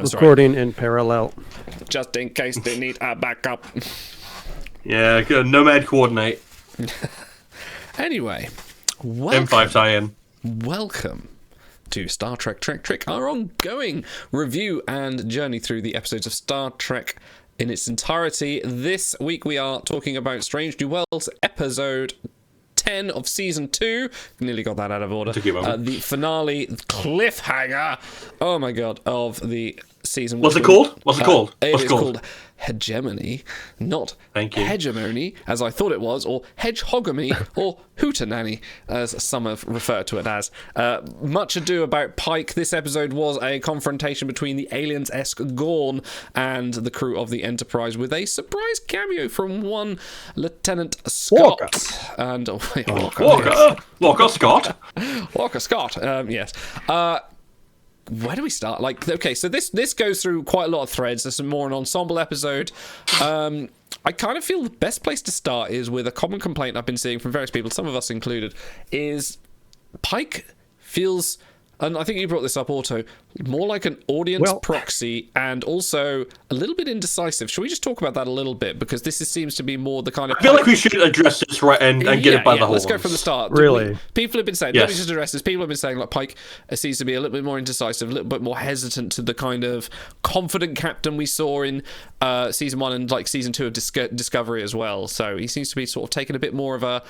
recording in parallel. Just in case they need a backup. Yeah, good. Nomad coordinate. Anyway, welcome. M5 tie-in. Welcome to Star Trek Trek Trick, our ongoing review and journey through the episodes of Star Trek in its entirety. This week we are talking about Strange New Worlds, episode 10 of season 2. Nearly got that out of order. The finale cliffhanger, oh my god, of the season. What's it called? It is called Hegemony, not Hegemony, as I thought it was, or Hedgehogamy, or Hootenanny, as some have referred to it as. Much ado about Pike. This episode was a confrontation between the aliens-esque Gorn and the crew of the Enterprise, with a surprise cameo from one Lieutenant Scott. Walker Scott. Walker Scott, yes. Where do we start? Okay, so this goes through quite a lot of threads. There's more an ensemble episode. I kind of feel the best place to start is with a common complaint I've been seeing from various people, some of us included, is Pike feels, and I think you brought this up, Otto, more like an audience proxy and also a little bit indecisive. Should we just talk about that a little bit? Because this seems to be more the kind of... I feel like we should address this right and get it by the horns. Let's go from the start. Really? People have been saying, let me just address this. People have been saying, like, Pike seems to be a little bit more indecisive, a little bit more hesitant to the kind of confident captain we saw in season 1 and like season 2 of Discovery as well. So he seems to be sort of taking a bit more of a...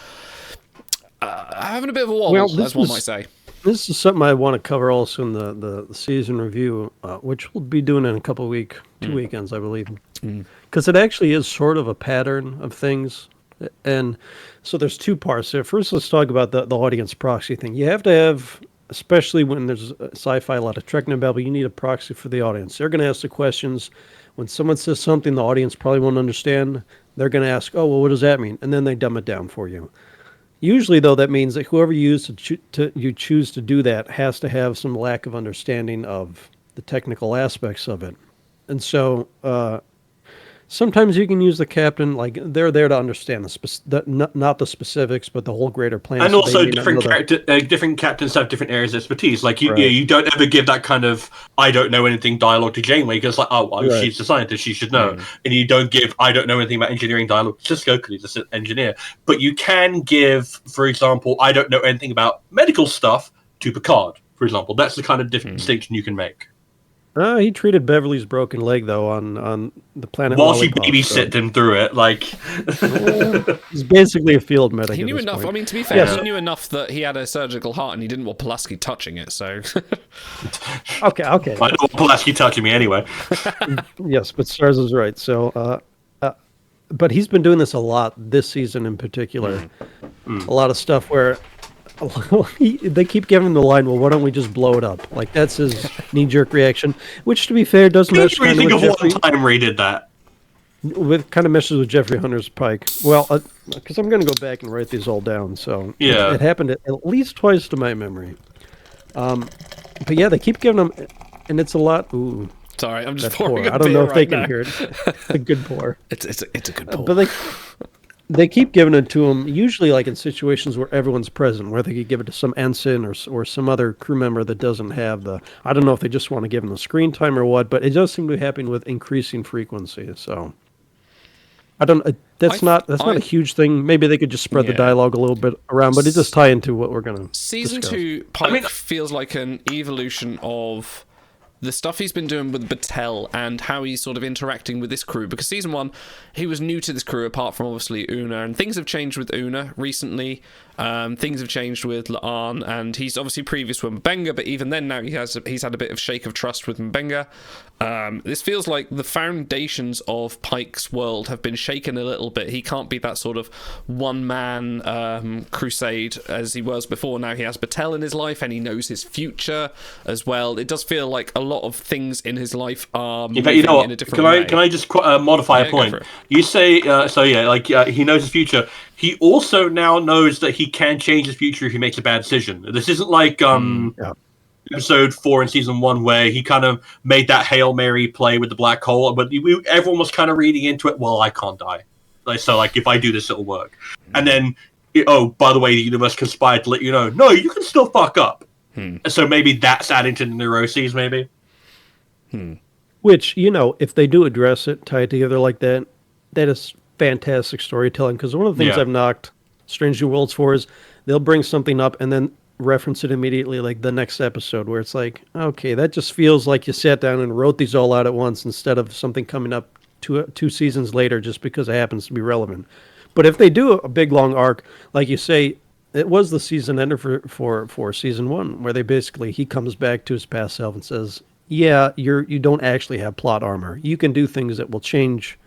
having a bit of a wobble, as one might say. This is something I want to cover also in the season review, which we'll be doing in a couple of two weekends, I believe. Because it actually is sort of a pattern of things. And so there's two parts there. First, let's talk about the audience proxy thing. You have to have, especially when there's sci-fi, a lot of Trek and Babel, you need a proxy for the audience. They're going to ask the questions. When someone says something the audience probably won't understand, they're going to ask, oh, well, what does that mean? And then they dumb it down for you. Usually, though, that means that whoever you choose to do that has to have some lack of understanding of the technical aspects of it. And so sometimes you can use the captain, like they're there to understand not the specifics, but the whole greater plan. And also different captains have different areas of expertise. Like you don't ever give that kind of I don't know anything dialogue to Janeway because like she's a scientist, she should know. And you don't give I don't know anything about engineering dialogue to Cisco because he's an engineer. But you can give, for example, I don't know anything about medical stuff to Picard, for example. That's the kind of distinction you can make. He treated Beverly's broken leg, though, on the planet while she babysat him through it. Like he's basically a field medic. He knew enough. Point. I mean, to be fair, he knew enough that he had a surgical heart, and he didn't want Pulaski touching it. So, okay. I don't want Pulaski touching me anyway. Yes, but Stars is right. So, but he's been doing this a lot this season in particular. A lot of stuff where. They keep giving him the line, well, why don't we just blow it up? Like, that's his knee-jerk reaction, which, to be fair, doesn't mesh kind of with Jeffrey. One time Ray did that. Kind of meshes with Jeffrey Hunter's Pike. Well, because I'm going to go back and write these all down, so it happened at least twice to my memory. But yeah, they keep giving him, and it's a lot. Ooh, sorry, I'm just pouring. I don't know if they can hear it. A good pour. It's a good pour. But they keep giving it to him, usually like in situations where everyone's present, where they could give it to some ensign or some other crew member that doesn't have the... I don't know if they just want to give him the screen time or what, but it does seem to be happening with increasing frequency. So I don't... That's not a huge thing. Maybe they could just spread the dialogue a little bit around, but it does tie into what we're going to Season discuss. 2, Pike feels like an evolution of the stuff he's been doing with Battelle and how he's sort of interacting with this crew, because season 1 he was new to this crew apart from obviously Una, and things have changed with Una recently. Things have changed with La'an, and he's obviously previous with M'Benga, but even then now he's had a bit of shake of trust with M'Benga. This feels like the foundations of Pike's world have been shaken a little bit. He can't be that sort of one-man crusade as he was before. Now he has Battelle in his life, and he knows his future as well. It does feel like a lot of things in his life are moving in a different way. Can I just modify a point? You say, he knows his future. He also now knows that he can change his future if he makes a bad decision. This isn't like episode 4 in season 1 where he kind of made that Hail Mary play with the black hole, but everyone was kind of reading into it, well, I can't die. So if I do this, it'll work. And then, by the way, the universe conspired to let you know, no, you can still fuck up. So maybe that's adding to the neuroses, maybe. Which, if they do address it, tie it together like that, that is fantastic storytelling. Because one of the things Yeah. I've knocked Strange New Worlds for is they'll bring something up and then reference it immediately, like the next episode, where it's like, okay, that just feels like you sat down and wrote these all out at once instead of something coming up two seasons later just because it happens to be relevant. But if they do a big long arc, like you say, it was the season ender for season one, where he comes back to his past self and says, "Yeah, you don't actually have plot armor. You can do things that will change.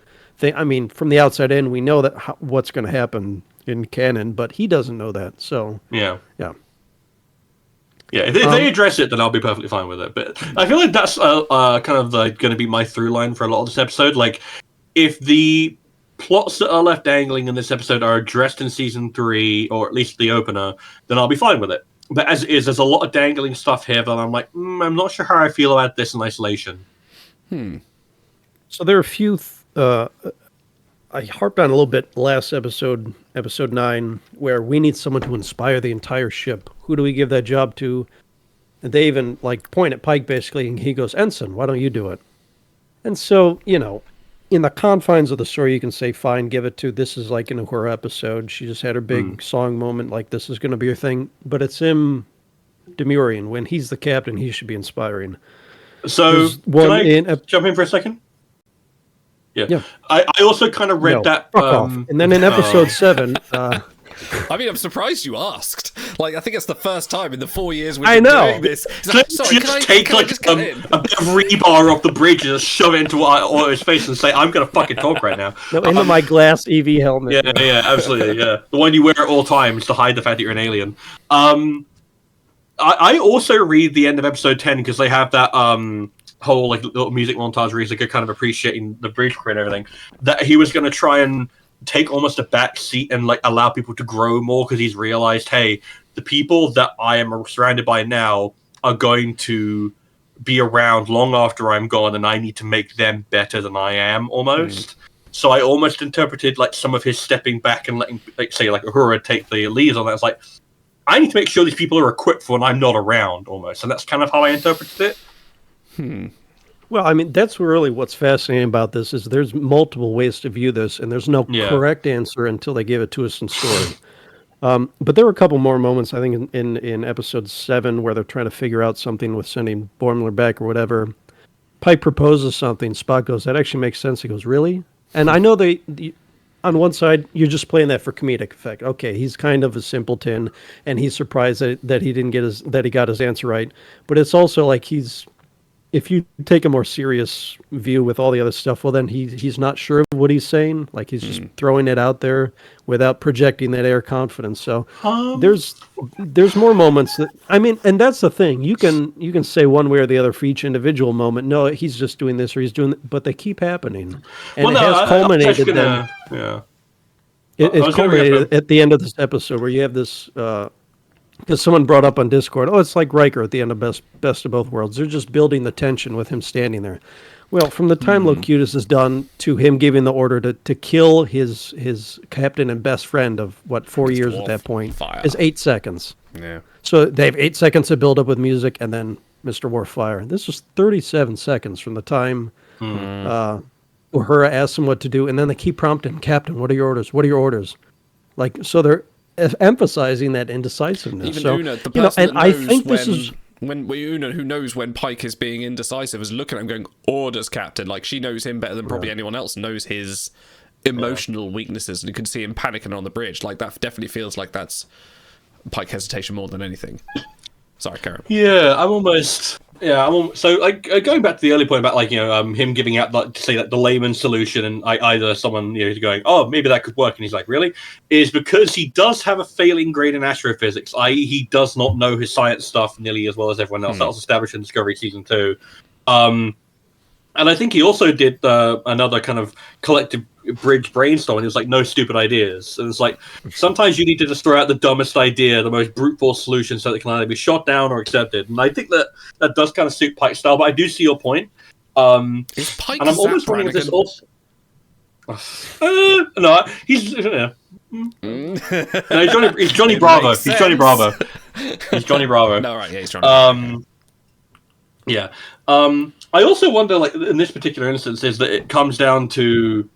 I mean, from the outside in, we know that what's going to happen in canon, but he doesn't know that. So Yeah. yeah. If they address it, then I'll be perfectly fine with it. But I feel like that's kind of going to be my through line for a lot of this episode. Like, if the plots that are left dangling in this episode are addressed in season 3, or at least the opener, then I'll be fine with it. But as it is, there's a lot of dangling stuff here that I'm like, I'm not sure how I feel about this in isolation. So there are a few. I harped on a little bit last episode 9, where we need someone to inspire the entire ship. Who do we give that job to? And they even point at Pike basically, and he goes, "Ensign, why don't you do it?" And so, in the confines of the story, you can say, fine, give it to, this is like in a horror episode. She just had her big song moment, like this is going to be her thing. But it's him demurring. When he's the captain, he should be inspiring. So, can I jump in for a second? Yeah. I also kind of read that. Fuck off. And then in episode 7... I mean, I'm surprised you asked. I think it's the first time in the 4 years we've been doing this. Sorry, can I take a bit of rebar off the bridge and just shove it into Otto's face and say, "I'm going to fucking talk right now"? No, into my glass EV helmet. Yeah, absolutely, yeah. The one you wear at all times to hide the fact that you're an alien. I also read the end of episode 10 because they have that whole little music montage where he's kind of appreciating the bridge crew and everything. That he was going to try and take almost a back seat and allow people to grow more because he's realized, hey, the people that I am surrounded by now are going to be around long after I'm gone, and I need to make them better than I am almost. So I almost interpreted some of his stepping back and letting, say, Uhura take the lead on that. It's I need to make sure these people are equipped for when I'm not around almost, and that's kind of how I interpreted it. Well, I mean, that's really what's fascinating about this is there's multiple ways to view this, and there's no correct answer until they give it to us in story. But there were a couple more moments, I think, in episode 7 where they're trying to figure out something with sending Boimler back or whatever. Pike proposes something. Spock goes, "That actually makes sense." He goes, "Really?" And I know on one side, you're just playing that for comedic effect. Okay, he's kind of a simpleton, and he's surprised that he got his answer right. But it's also if you take a more serious view with all the other stuff, well, then he's not sure of what he's saying. He's just throwing it out there without projecting that air confidence. So there's more moments and that's the thing. You can say one way or the other for each individual moment. No, he's just doing this or he's doing, but they keep happening, and has culminated. It's culminated at the end of this episode where you have this. Because someone brought up on Discord, it's like Riker at the end of Best of Both Worlds. They're just building the tension with him standing there. Well, from the time Locutus is done to him giving the order to kill his captain and best friend of 4 years at that point is 8 seconds. Yeah. So they have 8 seconds to build up with music, and then Mr. Worf fire. This was 37 seconds from the time Uhura asks him what to do, and then they keep prompting, "Captain, what are your orders? What are your orders?" So they're emphasizing that indecisiveness. Even so, Una, the person that knows I think this is when Una, who knows when Pike is being indecisive, is looking at him going, "Orders, Captain." She knows him better than probably anyone else knows his emotional weaknesses, and you can see him panicking on the bridge. That definitely feels like that's Pike hesitation more than anything. Sorry, Karen. Yeah, so going back to the early point about him giving out the layman solution, and either someone going, "Oh, maybe that could work," and he's like, "Really?" is because he does have a failing grade in astrophysics, i.e., he does not know his science stuff nearly as well as everyone else. That was established in Discovery season 2. And I think he also did another kind of collective bridge brainstorm, and it was no stupid ideas. And it's sometimes you need to just throw out the dumbest idea, the most brute force solution, so that it can either be shot down or accepted. And I think that does kind of suit Pike's style, but I do see your point. Is Pike and I'm almost wondering if this also... no, he's... no, he's Johnny Bravo. He's Johnny Bravo. He's Johnny Bravo. No, right, yeah, he's Johnny Bravo. Yeah. I also wonder, like in this particular instance, is that it comes down to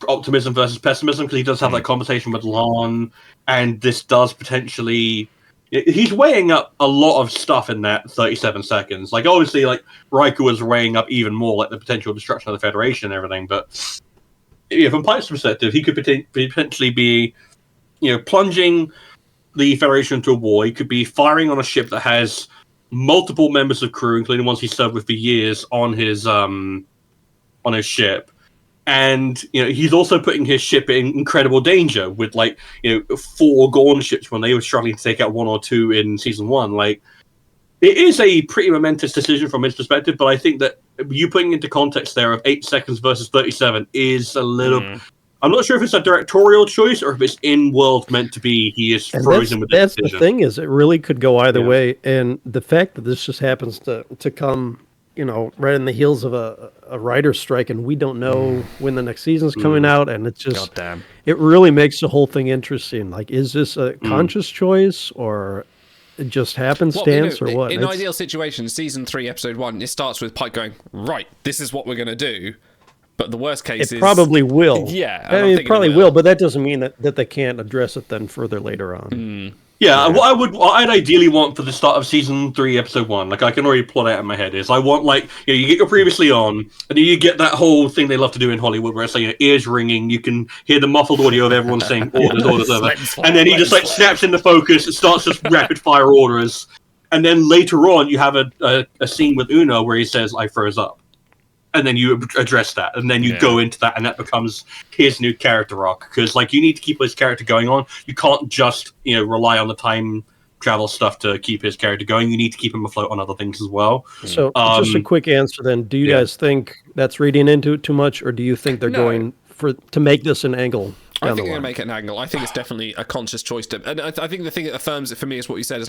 optimism versus pessimism, because he does have that conversation with Lon, and this does potentially. He's weighing up a lot of stuff in that 37 seconds. Like, obviously, like Riker was weighing up even more, like the potential destruction of the Federation and everything. But from Pike's perspective, he could potentially be, plunging the Federation into a war. He could be firing on a ship that has multiple members of crew, including ones he served with for years, on his ship. And he's also putting his ship in incredible danger with 4 Gorn ships when they were struggling to take out 1 or 2 in season 1. Like, it is a pretty momentous decision from his perspective, but I think that you putting into context there of 8 seconds versus 37 is a little. I'm not sure if it's a directorial choice or if it's in world meant to be. He is frozen with this decision. That's the thing, is it really could go either way, and the fact that this just happens to come, right in the heels of a writer's strike, and we don't know when the next season's coming out, and it's just, it really makes the whole thing interesting. Like, is this a conscious choice, or it just happenstance, or what? In ideal situation, season 3, episode 1, it starts with Pike going, right, this is what we're going to do. But the worst case is... It probably will. Yeah. I mean, it probably will, but that doesn't mean that they can't address it then further later on. Yeah, what I'd ideally want for the start of season 3, episode 1, like I can already plot out in my head, is I want you get your previously on, and then you get that whole thing they love to do in Hollywood, where it's ears ringing, you can hear the muffled audio of everyone saying orders, and then he just snaps into focus, it starts just rapid fire orders, and then later on you have a scene with Uno where he says, "I froze up." And then you address that, and then you go into that, and that becomes his new character arc. Because you need to keep his character going on. You can't just rely on the time travel stuff to keep his character going. You need to keep him afloat on other things as well. So, just a quick answer then: do you guys think that's reading into it too much, or do you think they're going to make this an angle? I think they're going to make it an angle. I think it's definitely a conscious choice. And I think the thing that affirms it for me is what you said, is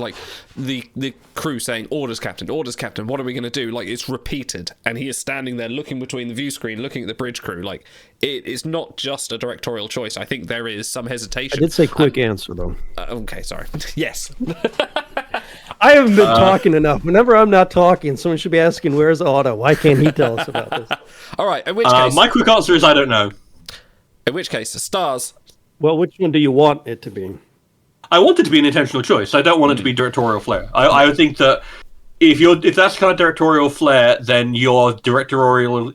the crew saying, orders, Captain, what are we going to do? It's repeated. And he is standing there looking between the view screen, looking at the bridge crew. It is not just a directorial choice. I think there is some hesitation. I did say quick answer, though. Okay, sorry. Yes. I haven't been talking enough. Whenever I'm not talking, someone should be asking, where's Otto? Why can't he tell us about this? All right, in which case... my quick answer is I don't know. In which case, stars. Well, which one do you want it to be? I want it to be an intentional choice. I don't want it to be directorial flair. I think that if that's kind of directorial flair, then you are directorially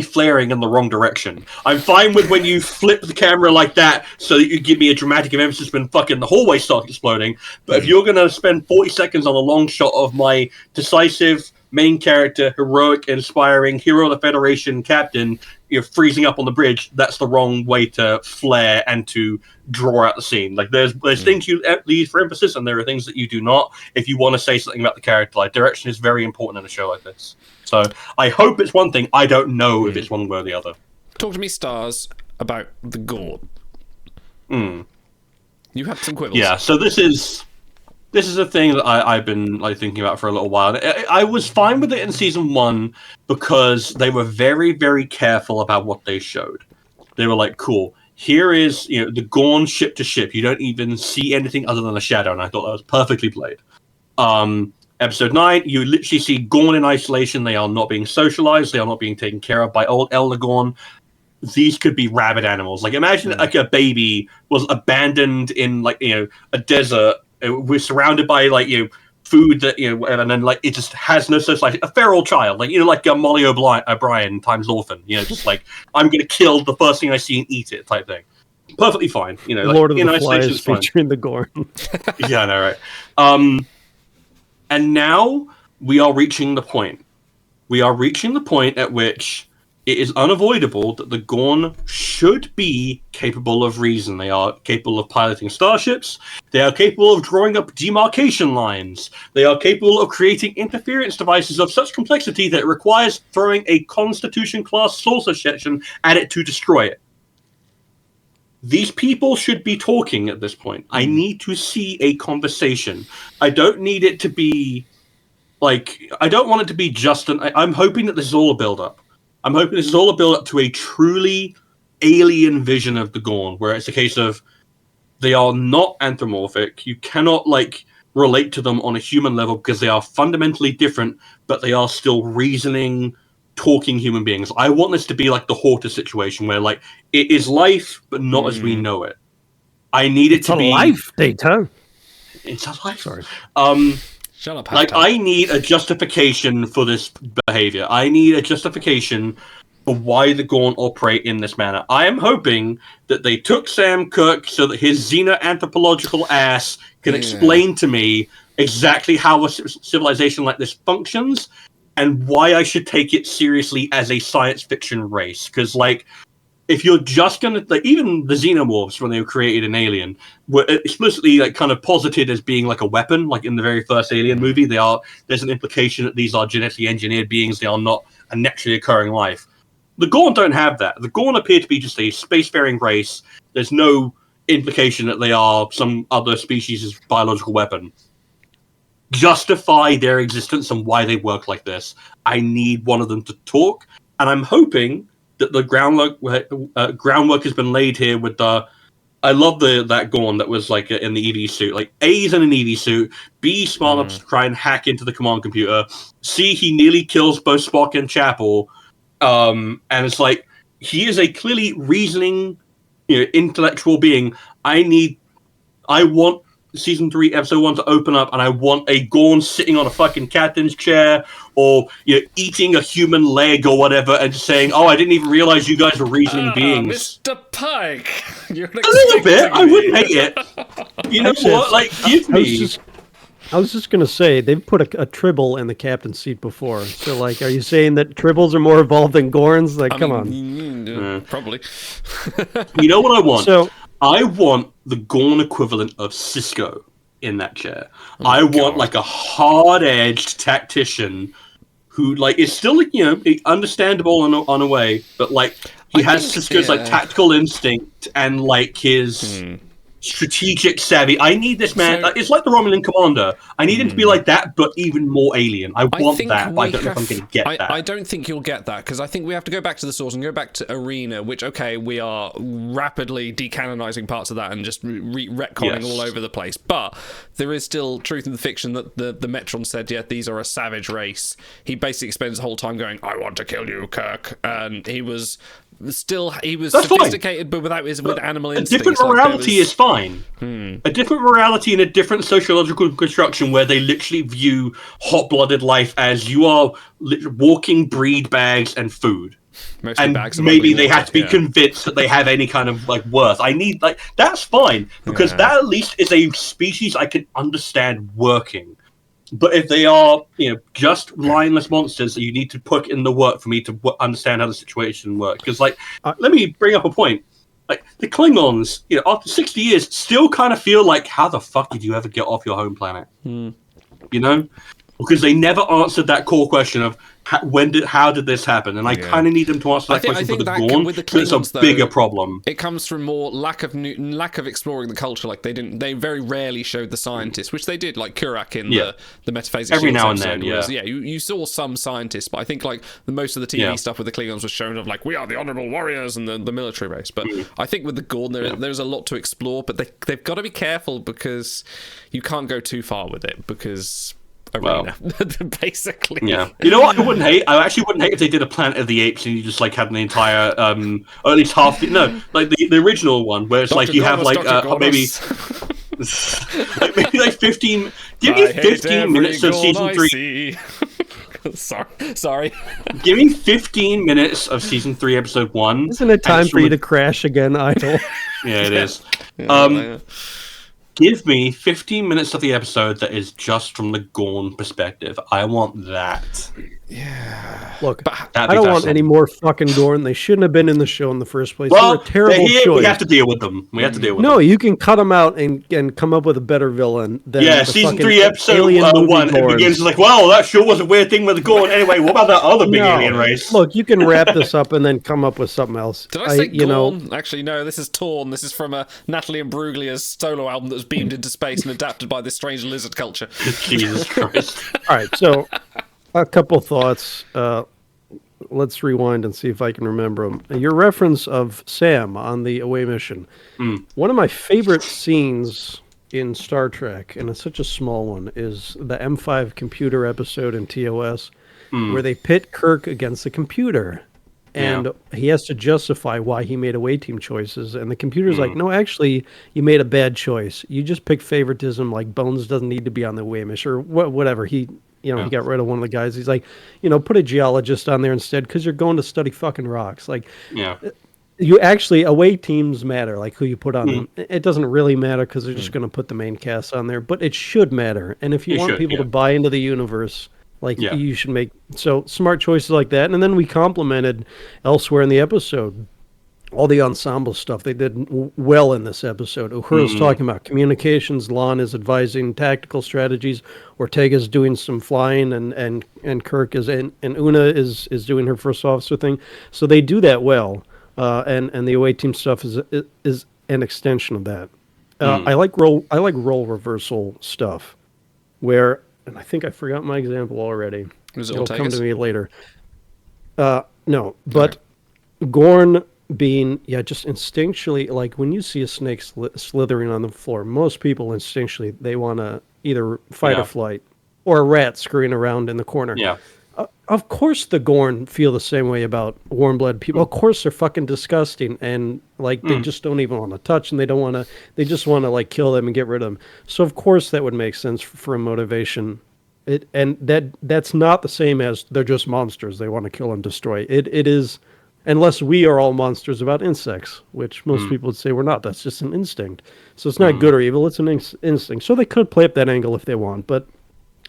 flaring in the wrong direction. I'm fine with when you flip the camera like that so that you give me a dramatic emphasis when fucking the hallway starts exploding. But if you're going to spend 40 seconds on a long shot of my decisive main character, heroic, inspiring hero of the Federation captain, freezing up on the bridge, that's the wrong way to flare and to draw out the scene. There's things you leave for emphasis, and there are things that you do not. If you want to say something about the character, direction is very important in a show like this. So I hope it's one thing. I don't know if it's one way or the other. Talk to me, stars, about the Gorn. You had some quibbles. Yeah, so this is a thing that I've been thinking about for a little while. I was fine with it in season 1 because they were very, very careful about what they showed. They were cool. Here is the Gorn ship to ship. You don't even see anything other than a shadow, and I thought that was perfectly played. Episode 9, you literally see Gorn in isolation. They are not being socialized. They are not being taken care of by old Elder Gorn. These could be rabid animals. Imagine a baby was abandoned in a desert. We're surrounded by food that and then it just has no social life. A feral child, Molly O'Brien times orphan. Just I'm gonna kill the first thing I see and eat it type thing. Perfectly fine. Lord of the Flies featuring the Gorn. Yeah, I know, right? And now we are reaching the point. We are reaching the point at which it is unavoidable that the Gorn should be capable of reason. They are capable of piloting starships. They are capable of drawing up demarcation lines. They are capable of creating interference devices of such complexity that it requires throwing a Constitution-class saucer section at it to destroy it. These people should be talking at this point. I need to see a conversation. I don't need it to be I don't want it to be just I'm hoping that this is all a build-up. I'm hoping this is all a build-up to a truly alien vision of the Gorn, where it's a case of they are not anthropomorphic. You cannot relate to them on a human level because they are fundamentally different, but they are still reasoning, talking human beings. I want this to be like the Horta situation where like it is life, but not as we know it. I need it to be life data. It's a life. Sorry. Shut up. Like I need a justification for this behavior. I need a justification for why the Gorn operate in this manner. I am hoping that they took Sam Cooke so that his xeno-anthropological ass can explain to me exactly how a civilization like this functions and why I should take it seriously as a science fiction race. Because, like, if you're just gonna, like, even the xenomorphs when they were created in Alien were explicitly like kind of posited as being like a weapon. Like in the very first Alien movie, there's an implication that these are genetically engineered beings. They are not a naturally occurring life. The Gorn don't have that. The Gorn appear to be just a spacefaring race. There's no implication that they are some other species' biological weapon. Justify their existence and why they work like this. I need one of them to talk, and I'm hoping that the groundwork has been laid here with the. I love that Gorn that was like in the EV suit. Like A's in an EV suit. B smart enough to try and hack into the command computer. C he nearly kills both Spock and Chapel. And it's like he is a clearly reasoning, intellectual being. I want season 3, episode 1 to open up, and I want a Gorn sitting on a fucking captain's chair, or eating a human leg or whatever, and just saying, "Oh, I didn't even realize you guys were reasoning beings." Mr. Pike, you're a little bit. I wouldn't hate it. You know what? Like, give me. I was just going to say, they've put a Tribble in the captain's seat before. So, like, are you saying that Tribbles are more evolved than Gorns? Like, come on. Probably. You know what I want? So, I want the Gorn equivalent of Cisco in that chair. I want, like, a hard-edged tactician who, like, is still, understandable in a way, but, like, he has Cisco's, like, tactical instinct and, like, his... strategic savvy. I need this man. It's like the Romulan commander. I need him to be like that, but even more alien. I want that, but I don't know if I'm going to get that. I don't think you'll get that, because I think we have to go back to the source and go back to Arena, which, okay, we are rapidly decanonizing parts of that and just retconning all over the place. But there is still truth in the fiction that the Metron said, yeah, these are a savage race. He basically spends the whole time going, "I want to kill you, Kirk," and he was sophisticated, fine. But with animal instincts. A different morality is fine. A different morality and a different sociological construction where they literally view hot-blooded life as you are walking breed bags and food. Mostly and bags of maybe they have to be convinced that they have any kind of like worth. I need that's fine, because that at least is a species I can understand working. But if they are, just mindless monsters, you need to put in the work for me to understand how the situation works. Because, let me bring up a point. Like, the Klingons, after 60 years, still kind of feel like, how the fuck did you ever get off your home planet? Because they never answered that core question of how did this happen? And I kind of need them to answer that question for the Gorn. With the Klingons, it's a bigger problem. It comes from more lack of exploring the culture. Like they very rarely showed the scientists, which they did, like Kurak in the Metaphasic every Shields now and episode. then. You saw some scientists, but I think like most of the TV stuff with the Klingons was shown of like, we are the honorable warriors and the military race. But I think with the Gorn, there's a lot to explore, but they've got to be careful, because you can't go too far with it, because Arena, basically. Yeah. You know what I wouldn't hate? I actually wouldn't hate if they did a Planet of the Apes and you just like had an entire, or at least half like the original one, where it's like you have like maybe. maybe like 15. Give me 15 minutes of season 3. Sorry. Give me 15 minutes of season 3, episode 1. Isn't it time for you to crash again, Idol? Yeah, it is. Give me 15 minutes of the episode that is just from the Gorn perspective. I want that. Yeah. Look, I don't want any more fucking Gorn. They shouldn't have been in the show in the first place. Well, they're a terrible choice. We have to deal with them. No, you can cut them out and come up with a better villain than the season 3, episode 1. It begins like, well, that sure was a weird thing with the Gorn. Anyway, what about that other big alien race? Look, you can wrap this up and then come up with something else. Did I say Gorn? Actually, no, this is Torn. This is from Natalie Imbruglia's solo album that was beamed into space and adapted by this strange lizard culture. Jesus Christ. All right, so a couple thoughts. Let's rewind and see if I can remember them. Your reference of Sam on the away mission. One of my favorite scenes in Star Trek, and it's such a small one, is the M5 computer episode in TOS where they pit Kirk against the computer. And he has to justify why he made away team choices. And the computer's like, no, actually, you made a bad choice. You just picked favoritism, like Bones doesn't need to be on the away mission or whatever. He got rid of one of the guys. He's like, put a geologist on there instead because you're going to study fucking rocks. Like, you actually, away teams matter, like who you put on them. It doesn't really matter because they're just going to put the main cast on there. But it should matter. And if you want people to buy into the universe, you should make smart choices like that. And then we complimented elsewhere in the episode all the ensemble stuff they did well in this episode. Uhura's talking about communications, Lon is advising tactical strategies, Ortega's doing some flying, and Kirk is and Una is doing her first officer thing. So they do that well. And the away team stuff is an extension of that. I like role reversal stuff where. And I think I forgot my example already. It'll come to me later. No, but Gorn being, just instinctually, like when you see a snake slithering on the floor, most people instinctually, they want to either fight or flight, or a rat scurrying around in the corner. Yeah. Of course the Gorn feel the same way about warm-blooded people. Of course they're fucking disgusting, and they just don't even want to touch, and they just want to kill them and get rid of them. So of course that would make sense for a motivation. That's not the same as they're just monsters. They want to kill and destroy. It is, unless we are all monsters about insects, which most people would say we're not. That's just an instinct. So it's not good or evil. It's an instinct. So they could play up that angle if they want, but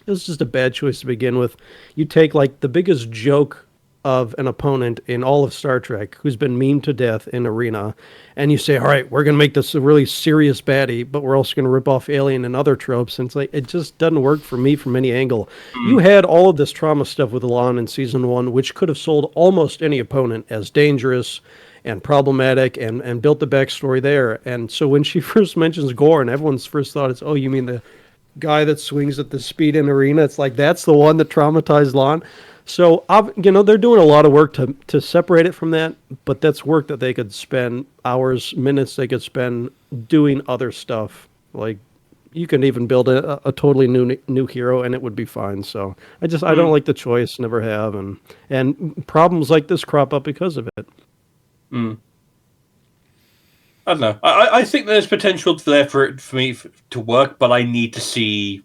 it was just a bad choice to begin with. You take the biggest joke of an opponent in all of Star Trek who's been memed to death in Arena, and you say, all right, we're going to make this a really serious baddie, but we're also going to rip off Alien and other tropes. And it's it just doesn't work for me from any angle. You had all of this trauma stuff with Lon in season 1, which could have sold almost any opponent as dangerous and problematic and built the backstory there. And so when she first mentions Gorn, everyone's first thought is, oh, you mean the guy that swings at the speed in Arena? It's that's the one that traumatized Lon. So, they're doing a lot of work to separate it from that, but that's work that they could spend hours, minutes they could spend doing other stuff. You can even build a totally new hero and it would be fine. So I don't like the choice, never have, and problems like this crop up because of it. I don't know. I think there's potential there for me to work, but I need to see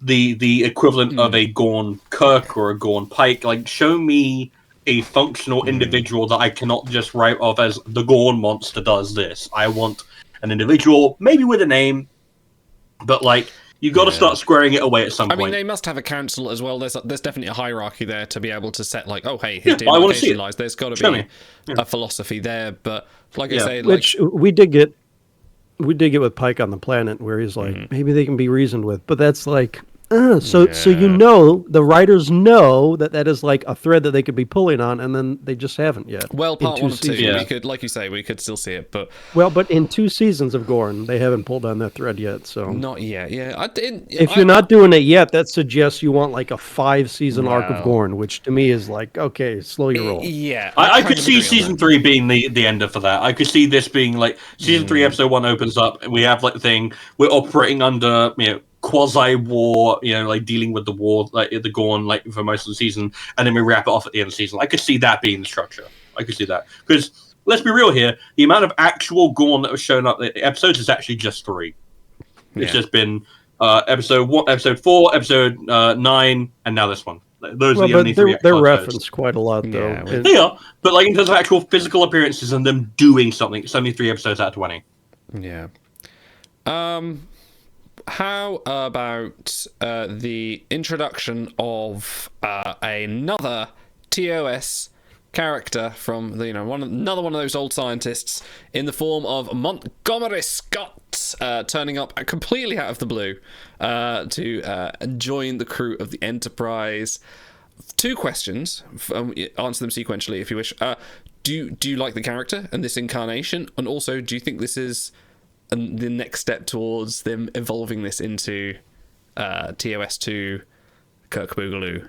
the equivalent of a Gorn Kirk or a Gorn Pike. Show me a functional individual that I cannot just write off as the Gorn monster does this. I want an individual, maybe with a name, but you got to start squaring it away at some point. I mean, they must have a council as well. There's definitely a hierarchy there to be able to set his demarcation lies. There's got to be a philosophy there, but I say, which we did get with Pike on the planet, where he's maybe they can be reasoned with, but that's so the writers know that is a thread that they could be pulling on, and then they just haven't yet. Well, part 1 or 2, we could, like you say, we could still see it, but in 2 seasons of Gorn, they haven't pulled on that thread yet. So not yet. Yeah, if you're not doing it yet, that suggests you want a 5-season arc of Gorn, which to me is okay, slow your roll. Yeah, I could see season 3 being the ender for that. I could see this being season 3, episode 1 opens up, and we have the thing we're operating under, quasi-war, dealing with the war, the Gorn, for most of the season, and then we wrap it off at the end of the season. I could see that being the structure. I could see that. Because, let's be real here, the amount of actual Gorn that was shown up in the episodes is actually just 3. It's just been episode 1, episode 4, episode 9, and now this one. Those are the only 3 episodes. They're referenced quite a lot, though. They are, but in terms of actual physical appearances and them doing something, it's only 3 episodes out of 20. Yeah. How about the introduction of another TOS character from another one of those old scientists in the form of Montgomery Scott, turning up completely out of the blue to join the crew of the Enterprise. 2 questions. Answer them sequentially if you wish. Do you like the character and this incarnation, and also do you think this is the next step towards them evolving this into TOS2 Kirk Boogaloo?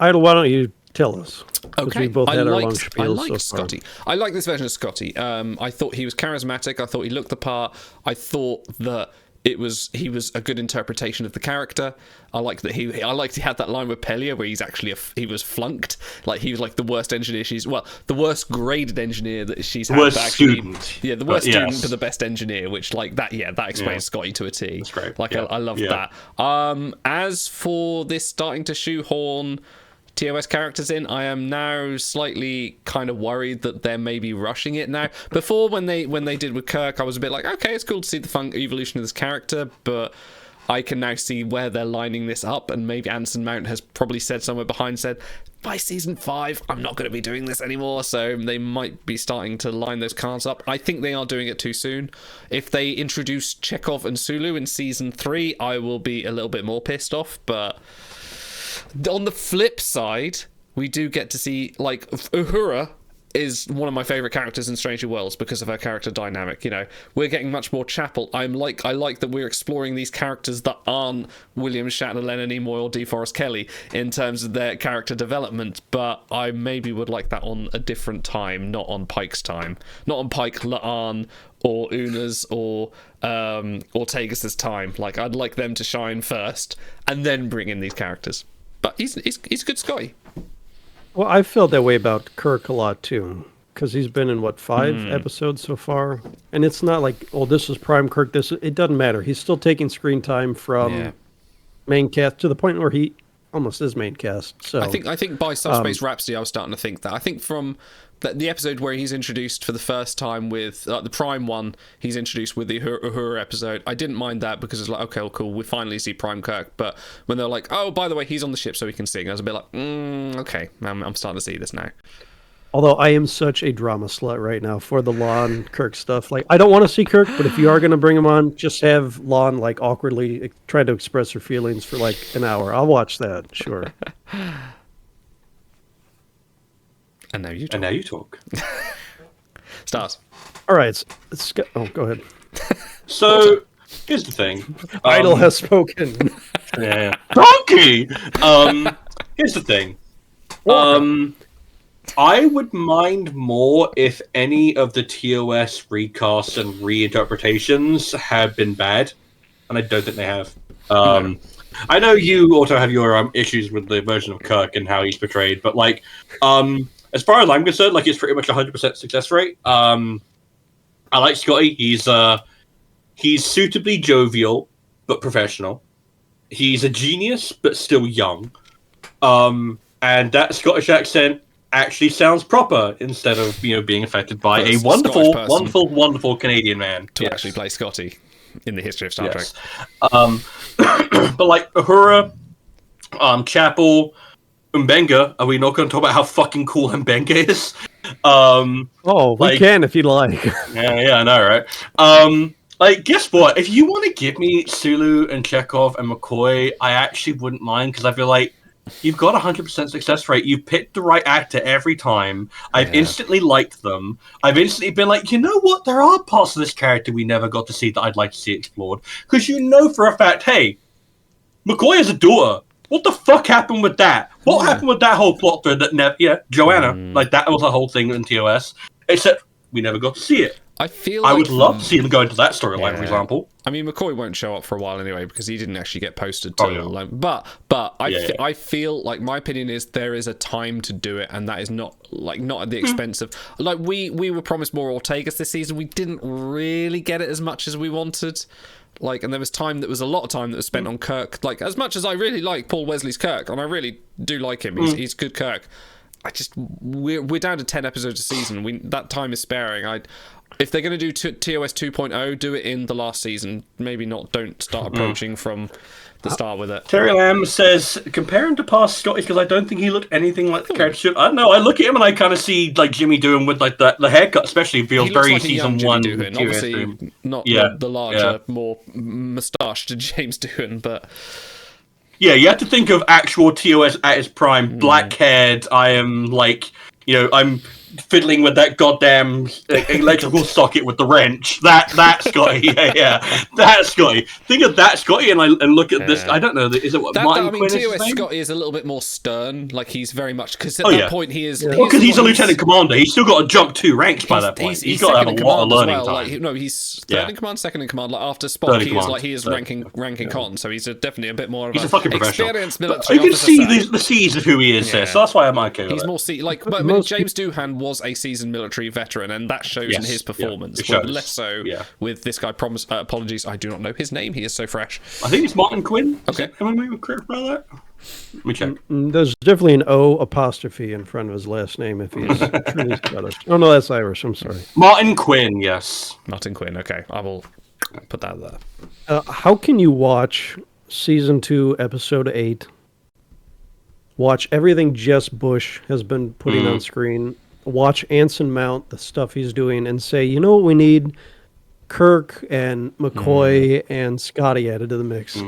Idle, why don't you Tell us. Okay, we both had our long I spiels liked so far. Scotty. I like this version of Scotty. I thought he was charismatic. I thought he looked the part. I thought that he was a good interpretation of the character. I liked that he had that line with Pelia where he was flunked. Like he was like the worst engineer the worst graded engineer that she's had. Worst student. Yeah, the worst student but the best engineer, which like that explains Scotty to a T. That's great. Like I loved that. As for this starting to shoehorn TOS characters in, I am now slightly kind of worried that they're maybe rushing it now. Before, when they did with Kirk, I was a bit like, okay, it's cool to see the evolution of this character, but I can now see where they're lining this up, and maybe Anson Mount has probably said somewhere behind, by season 5, I'm not going to be doing this anymore, so they might be starting to line those cards up. I think they are doing it too soon. If they introduce Chekhov and Sulu in season 3, I will be a little bit more pissed off, but on the flip side, we do get to see, like, Uhura is one of my favourite characters in Stranger Worlds because of her character dynamic. You know, we're getting much more Chapel. I like that we're exploring these characters that aren't William Shatner, Leonard Nimoy, or DeForest Kelly in terms of their character development, but I maybe would like that on a different time, not on Pike's time. Not on Pike, La'an, or Una's, or Ortegas's time. Like, I'd like them to shine first, and then bring in these characters. But he's a good Scotty. Well, I felt that way about Kirk a lot too, because he's been in 5 episodes so far, and it's not like, oh, this is Prime Kirk. It doesn't matter. He's still taking screen time from main cast to the point where he almost is main cast. So I think by Subspace Rhapsody, I was starting to think that. I think from the episode where he's introduced for the first time with the Prime one, he's introduced with the Uhura episode. I didn't mind that because it's like, okay, well, cool, we finally see Prime Kirk. But when they're like, oh, by the way, he's on the ship so he can sing, I was a bit like, okay, I'm starting to see this now. Although I am such a drama slut right now for the Lon Kirk stuff. Like, I don't want to see Kirk, but if you are going to bring him on, just have Lon like awkwardly try to express her feelings for like an hour. I'll watch that, sure. And now you talk. Stars. All right. Go ahead. So, here's the thing. Idol has spoken. Yeah. Donkey! Here's the thing. I would mind more if any of the TOS recasts and reinterpretations have been bad, and I don't think they have. I know you also have your issues with the version of Kirk and how he's portrayed, but like, as far as I'm concerned, like, it's pretty much 100% success rate. I like Scotty. He's suitably jovial but professional. He's a genius but still young. And that Scottish accent actually sounds proper instead of being affected by a wonderful Canadian man to actually play Scotty in the history of Star Trek. But like Uhura, Chapel, Mbenga, are we not going to talk about how fucking cool Mbenga is? We can if you like. yeah, I know, right? Like, guess what? If you want to give me Sulu and Chekhov and McCoy, I actually wouldn't mind, because I feel like you've got 100% success rate. You picked the right actor every time. I've instantly liked them. I've instantly been like, you know what? There are parts of this character we never got to see that I'd like to see explored. Because you know for a fact, hey, McCoy has a daughter. What the fuck happened with that? What happened with that whole plot thread that never... Yeah, Joanna. Like, that was the whole thing in TOS. Except we never got to see it. I would love to see them go into that storyline, for example. I mean, McCoy won't show up for a while anyway because he didn't actually get posted till. I feel like my opinion is there is a time to do it, and that is not at the expense of like we were promised more Ortegas this season. We didn't really get it as much as we wanted. Like, and there was a lot of time that was spent on Kirk. Like, as much as I really like Paul Wesley's Kirk, and I really do like him, he's good Kirk. We're down to 10 episodes a season. That time is sparing. If they're going to do TOS 2.0, do it in the last season. Maybe don't start approaching from the start with it. Terry Lamb says, compare him to past Scotty because I don't think he looked anything like the character should. I don't know. I look at him and I kind of see like Jimmy Doohan with like the haircut, especially feels very like season one. Doohan. Obviously, not the larger, more moustached James Doohan, but. Yeah, you have to think of actual TOS at his prime, black-haired. I am like I'm fiddling with that goddamn electrical socket with the wrench. That Scotty, yeah, that Scotty. Think of that Scotty, and look at this. I don't know. Is it what Martin Quinn is his TOS name? Scotty is a little bit more stern. Like he's very much because at that point he is. Well, because he's a lieutenant commander, he's still got to jump 2 ranks by that point. He's got to have a lot of learning time. Like, no, he's third in command, second in command. Like after Spock, he is ranking con. So he's definitely a bit more of a fucking experienced military. You can see the seeds of who he is here, so that's why I'm okay with it. He's more James Doohan was a seasoned military veteran, and that shows in his performance. But less so with this guy. Apologies, I do not know his name. He is so fresh. I think it's Martin Quinn. Okay, am I correct about that? Let me check. There's definitely an O apostrophe in front of his last name if he's truly Scottish. Oh no, that's Irish. I'm sorry. Martin Quinn. Yes. Martin Quinn. Okay, I will put that there. How can you watch season 2, episode 8? Watch everything Jess Bush has been putting on screen. Watch Anson Mount, the stuff he's doing, and say, you know what we need? Kirk and McCoy and Scotty added to the mix.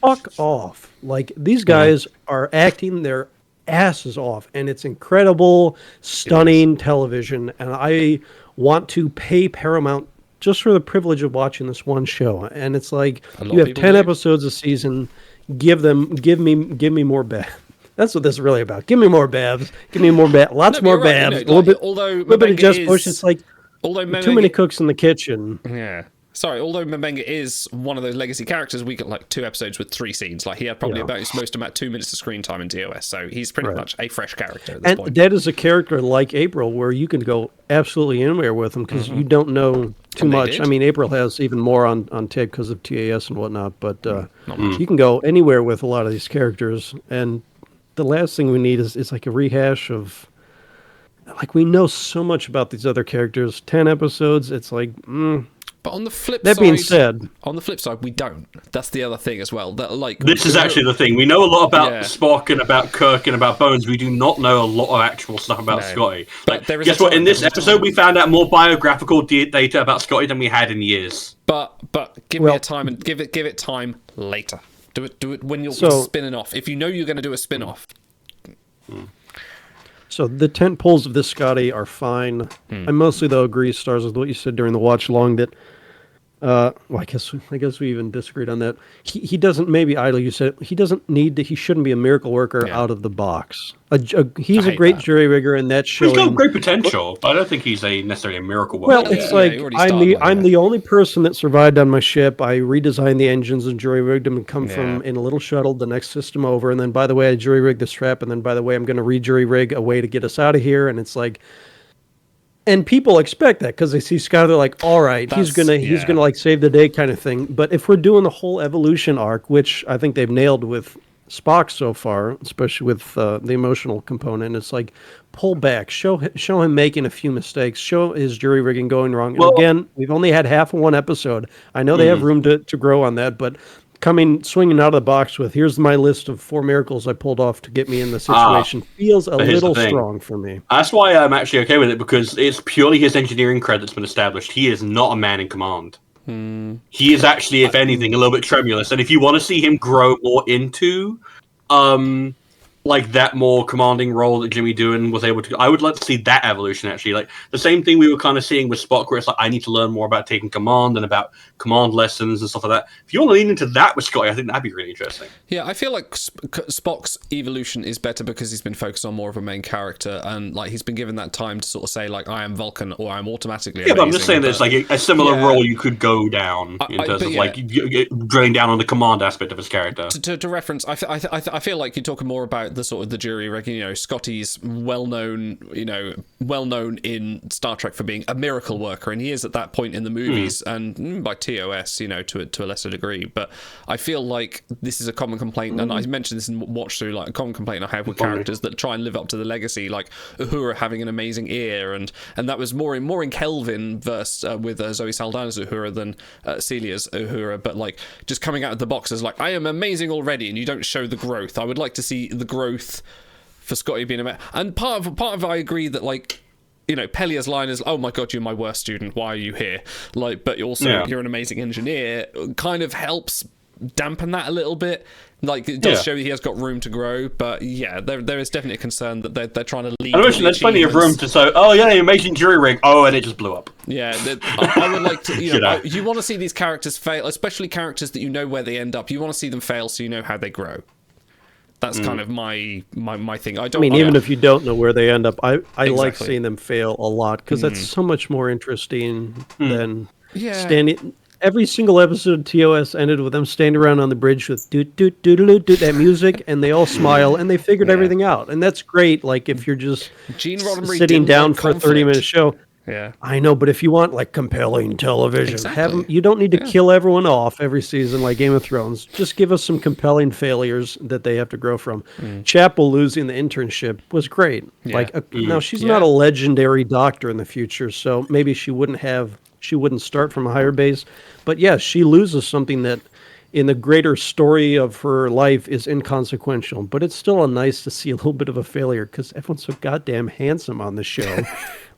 Fuck off. Like, these guys are acting their asses off, and it's incredible, stunning television, and I want to pay Paramount just for the privilege of watching this one show. And it's like, you have 10 episodes a season, give me more Babs. That's what this is really about. Give me more Babs. Give me more Babs. Lots more Babs. A little bit of Jess Bush. It's like too many cooks in the kitchen. Yeah. Sorry, although Mbenga is one of those legacy characters, we got like 2 episodes with 3 scenes. Like he had probably most about 2 minutes of screen time in TOS, so he's pretty much a fresh character at this point. That is a character like April, where you can go absolutely anywhere with him because you don't know too much. I mean, April has even more on tape because of TAS and whatnot, but you can go anywhere with a lot of these characters. And the last thing we need is like a rehash of, like, we know so much about these other characters. 10 episodes, it's like. But on the flip side, being said, we don't. That's the other thing as well. That this is actually the thing. We know a lot about Spock and about Kirk and about Bones. We do not know a lot of actual stuff about Scotty. Like, guess what? In this episode, we found out more biographical data about Scotty than we had in years. But give me a time and give it time later. Do it when you're spinning off. If you know you're going to do a spin-off. So the tent poles of this Scotty are fine. I mostly, though, agree, Stars, with what you said during the watch along that. Well, I guess we even disagreed on that. He doesn't. Maybe Idle, you said he doesn't need to. He shouldn't be a miracle worker out of the box. He's a great jury rigger, and that's showing. He's got great potential, but I don't think he's necessarily a miracle worker. Well, it's I'm the only person that survived on my ship. I redesigned the engines and jury rigged them and come from in a little shuttle the next system over, and then by the way, I jury rigged this trap, and then by the way, I'm going to re-jury rig a way to get us out of here, and it's like. And people expect that because they see Scott, they're like, "All right, he's gonna like save the day," kind of thing. But if we're doing the whole evolution arc, which I think they've nailed with Spock so far, especially with the emotional component, it's like pull back, show him making a few mistakes, show his jury rigging going wrong. And again, we've only had half of one episode. I know they have room to grow on that, but swinging out of the box with, here's my list of 4 miracles I pulled off to get me in the situation, feels a little strong for me. That's why I'm actually okay with it, because it's purely his engineering cred that's been established. He is not a man in command. He is actually, if anything, a little bit tremulous. And if you want to see him grow more into like that more commanding role that Jimmy Doohan was able to, I would like to see that evolution, actually. Like the same thing we were kind of seeing with Spock, where it's like, I need to learn more about taking command and about command lessons and stuff like that. If you want to lean into that with Scotty, I think that'd be really interesting. Yeah, I feel like Spock's evolution is better because he's been focused on more of a main character, and like he's been given that time to sort of say, like, I am Vulcan, or I'm automatically amazing. But I'm just saying there's like a similar role you could go down in terms of like drilling down on the command aspect of his character. To reference, I feel like you're talking more about the sort of the jury rigging. You know, Scotty's well known in Star Trek for being a miracle worker, and he is at that point in the movies and by TOS, you know, to a lesser degree. But I feel like this is a common complaint, and I mentioned this in watch through, like a common complaint I have with characters that try and live up to the legacy, like Uhura having an amazing ear, and that was more in Kelvin with Zoe Saldana's Uhura than Celia's Uhura, but like just coming out of the box as like, I am amazing already, and you don't show the growth. I would like to see the growth for Scotty being and part of I agree that, like, you know, Pelia's line is, "Oh my God, you're my worst student. Why are you here?" Like, but also you're an amazing engineer. Kind of helps dampen that a little bit. Like, it does show he has got room to grow, but yeah, there is definitely a concern that they're trying to lead. And listen, there's plenty of room to say, oh yeah, amazing jury rig, oh, and it just blew up. Yeah, I would like to, you want to see these characters fail, especially characters that you know where they end up. You want to see them fail so you know how they grow. That's kind of my thing. Even if you don't know where they end up, I like seeing them fail a lot, because that's so much more interesting than standing. Every single episode of TOS ended with them standing around on the bridge with that music, and they all smile, and they figured everything out. And that's great, like, if you're just sitting down for a 30-minute show. Yeah, I know, but if you want, like, compelling television, you don't need to kill everyone off every season like Game of Thrones. Just give us some compelling failures that they have to grow from. Chapel losing the internship was great. Now, she's not a legendary doctor in the future, so maybe she wouldn't start from a higher base. But yes, she loses something that in the greater story of her life is inconsequential. But it's still nice to see a little bit of a failure, because everyone's so goddamn handsome on the show.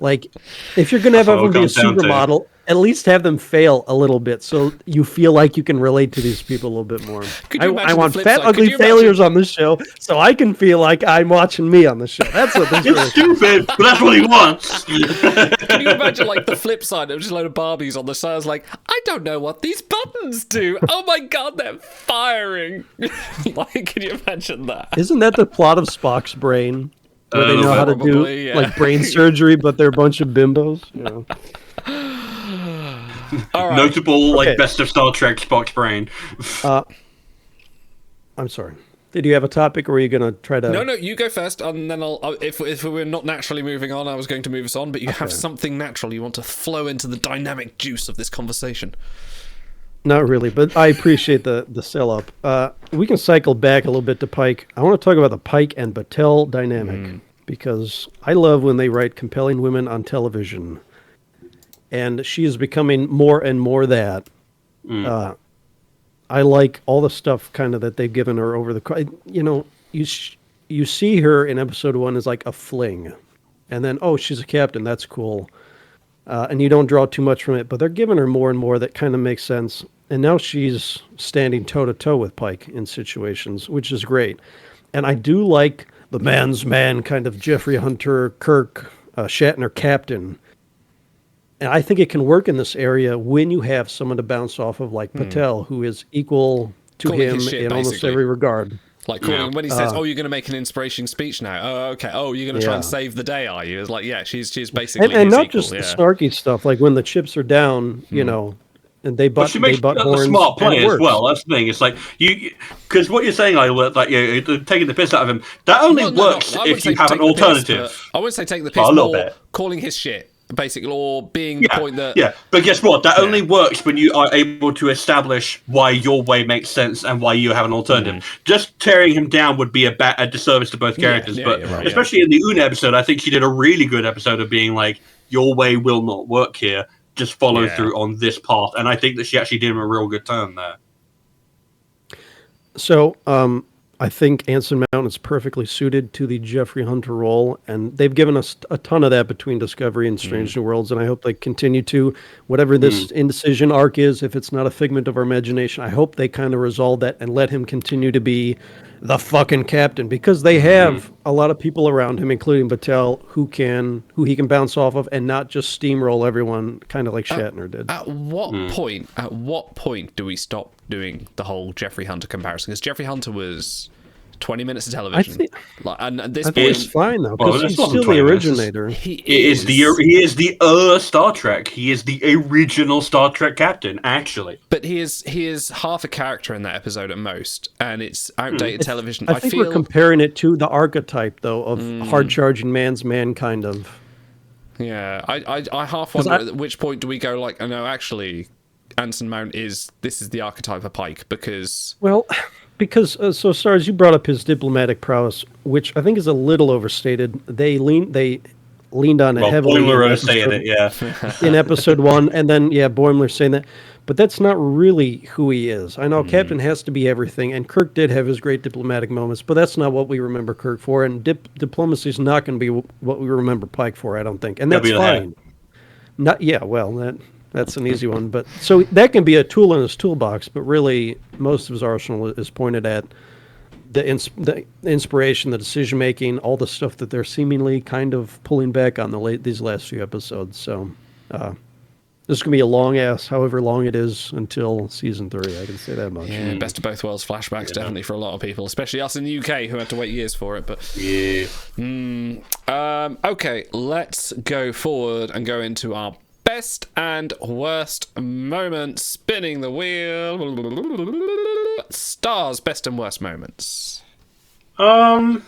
Like, if you're going to have everyone be a supermodel, at least have them fail a little bit so you feel like you can relate to these people a little bit more. I want fat, ugly failures on this show so I can feel like I'm watching me on the show. That's what this is. It's stupid, but that's what he wants. Can you imagine, like, the flip side? It was just a load of Barbies on the side. I was like, I don't know what these buttons do. Oh my god, they're firing. Like, can you imagine that? Isn't that the plot of Spock's brain? Where they know how to do like brain surgery, but they're a bunch of bimbos. All right. Notable, like, best of Star Trek Spock's brain. I'm sorry. Did you have a topic, or were you going to try to... No, you go first, and then if we're not naturally moving on, I was going to move us on, but you have something natural. You want to flow into the dynamic juice of this conversation. Not really, but I appreciate the sell-up. We can cycle back a little bit to Pike. I want to talk about the Pike and Battelle dynamic, because I love when they write compelling women on television. And she is becoming more and more that. I like all the stuff kind of that they've given her over the... you see her in episode 1 as like a fling. And then, oh, she's a captain. That's cool. And you don't draw too much from it. But they're giving her more and more that kind of makes sense. And now she's standing toe-to-toe with Pike in situations, which is great. And I do like the man's man kind of Jeffrey Hunter, Kirk, Shatner captain. And I think it can work in this area when you have someone to bounce off of, like Battelle, who is equal to him in almost every regard. Like, when he says, "Oh, you're going to make an inspiring speech now." Oh, okay. Oh, you're going to try and save the day, are you? It's like, yeah, she's basically and not equal, just the snarky stuff. Like when the chips are down, and they butt she makes horns. A smart play as well. That's the thing. It's like because what you're saying, taking the piss out of him. That only works if you have an alternative. I wouldn't say take the piss. More calling his shit. Basically, or being the point that... Yeah, but guess what? That only works when you are able to establish why your way makes sense and why you have an alternative. Just tearing him down would be a disservice to both characters. Especially in the Una episode, I think she did a really good episode of being like, your way will not work here. Just follow through on this path. And I think that she actually did him a real good turn there. So, I think Anson Mount is perfectly suited to the Jeffrey Hunter role, and they've given us a ton of that between Discovery and Strange New Worlds, and I hope they continue to. Whatever this indecision arc is, if it's not a figment of our imagination, I hope they kind of resolve that and let him continue to be the fucking captain, because they have a lot of people around him, including Battelle, who he can bounce off of and not just steamroll everyone, kind of like Shatner did. At what point do we stop doing the whole Jeffrey Hunter comparison? Because Jeffrey Hunter was 20 minutes of television. And at this point, it's fine though, because he's still the originator. He is the Star Trek. He is the original Star Trek captain, actually. But he is half a character in that episode at most, and it's outdated television. I think we're comparing it to the archetype though of hard-charging man's man, kind of. Yeah, I half wonder at which point do we go like, oh no, actually, Anson Mount is the archetype of Pike, because so Stars, you brought up his diplomatic prowess, which I think is a little overstated. They leaned on it heavily. Boimler saying it, in episode 1, and then Boimler saying that, but that's not really who he is. I know Captain has to be everything, and Kirk did have his great diplomatic moments, but that's not what we remember Kirk for, and diplomacy is not going to be what we remember Pike for, I don't think, and that's fine. That's an easy one. But so that can be a tool in his toolbox, but really most of his arsenal is pointed at the inspiration, the decision making, all the stuff that they're seemingly kind of pulling back on these last few episodes. So this is gonna be a long ass, however long it is until season 3. I can say that much. Yeah, best of both worlds flashbacks definitely for a lot of people, especially us in the UK who had to wait years for it. But okay, let's go forward and go into our best and worst moments. Spinning the wheel. Stars, best and worst moments. Let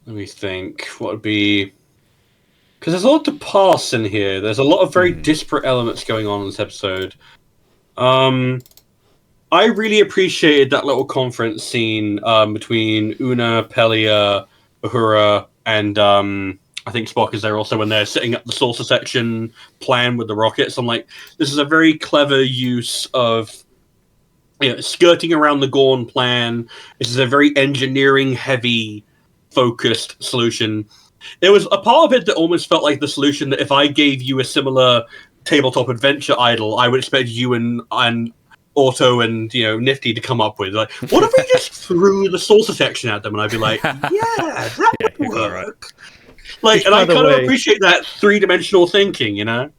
me think. What would be? Because there's a lot to pass in here. There's a lot of very disparate elements going on in this episode. I really appreciated that little conference scene between Una, Pelia, Uhura, and I think Spock is there also when they're setting up the saucer section plan with the rockets. I'm like, this is a very clever use of skirting around the Gorn plan. This is a very engineering-heavy, focused solution. There was a part of it that almost felt like the solution that if I gave you a similar tabletop adventure idol, I would expect you and Otto and Nifty to come up with. Like, what if we just threw the saucer section at them? And I'd be like, yeah, that would work. Right. Like, and I kind of appreciate that three-dimensional thinking,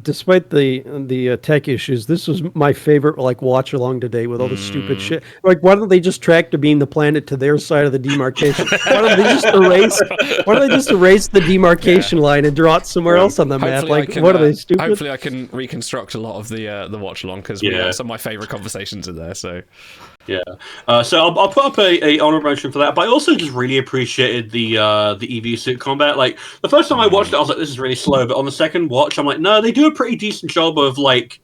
Despite the tech issues, this was my favorite watch along today with all the stupid shit. Like, why don't they just tractor beam the planet to their side of the demarcation? Why don't they just erase the demarcation line and draw it somewhere else on the map? Like, what are they, stupid? Hopefully, I can reconstruct a lot of the watch along because we have some of my favorite conversations in there. So. Yeah, so I'll put up a honorable mention for that. But I also just really appreciated the EV suit combat. Like the first time I watched it, I was like, "This is really slow." But on the second watch, I'm like, "No, they do a pretty decent job of like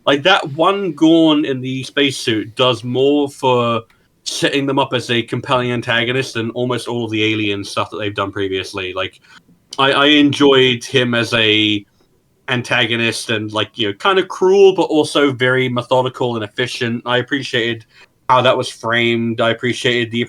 that one Gorn in the spacesuit does more for setting them up as a compelling antagonist than almost all of the alien stuff that they've done previously." Like, I enjoyed him as a antagonist and kind of cruel but also very methodical and efficient. I appreciated how that was framed. I appreciated the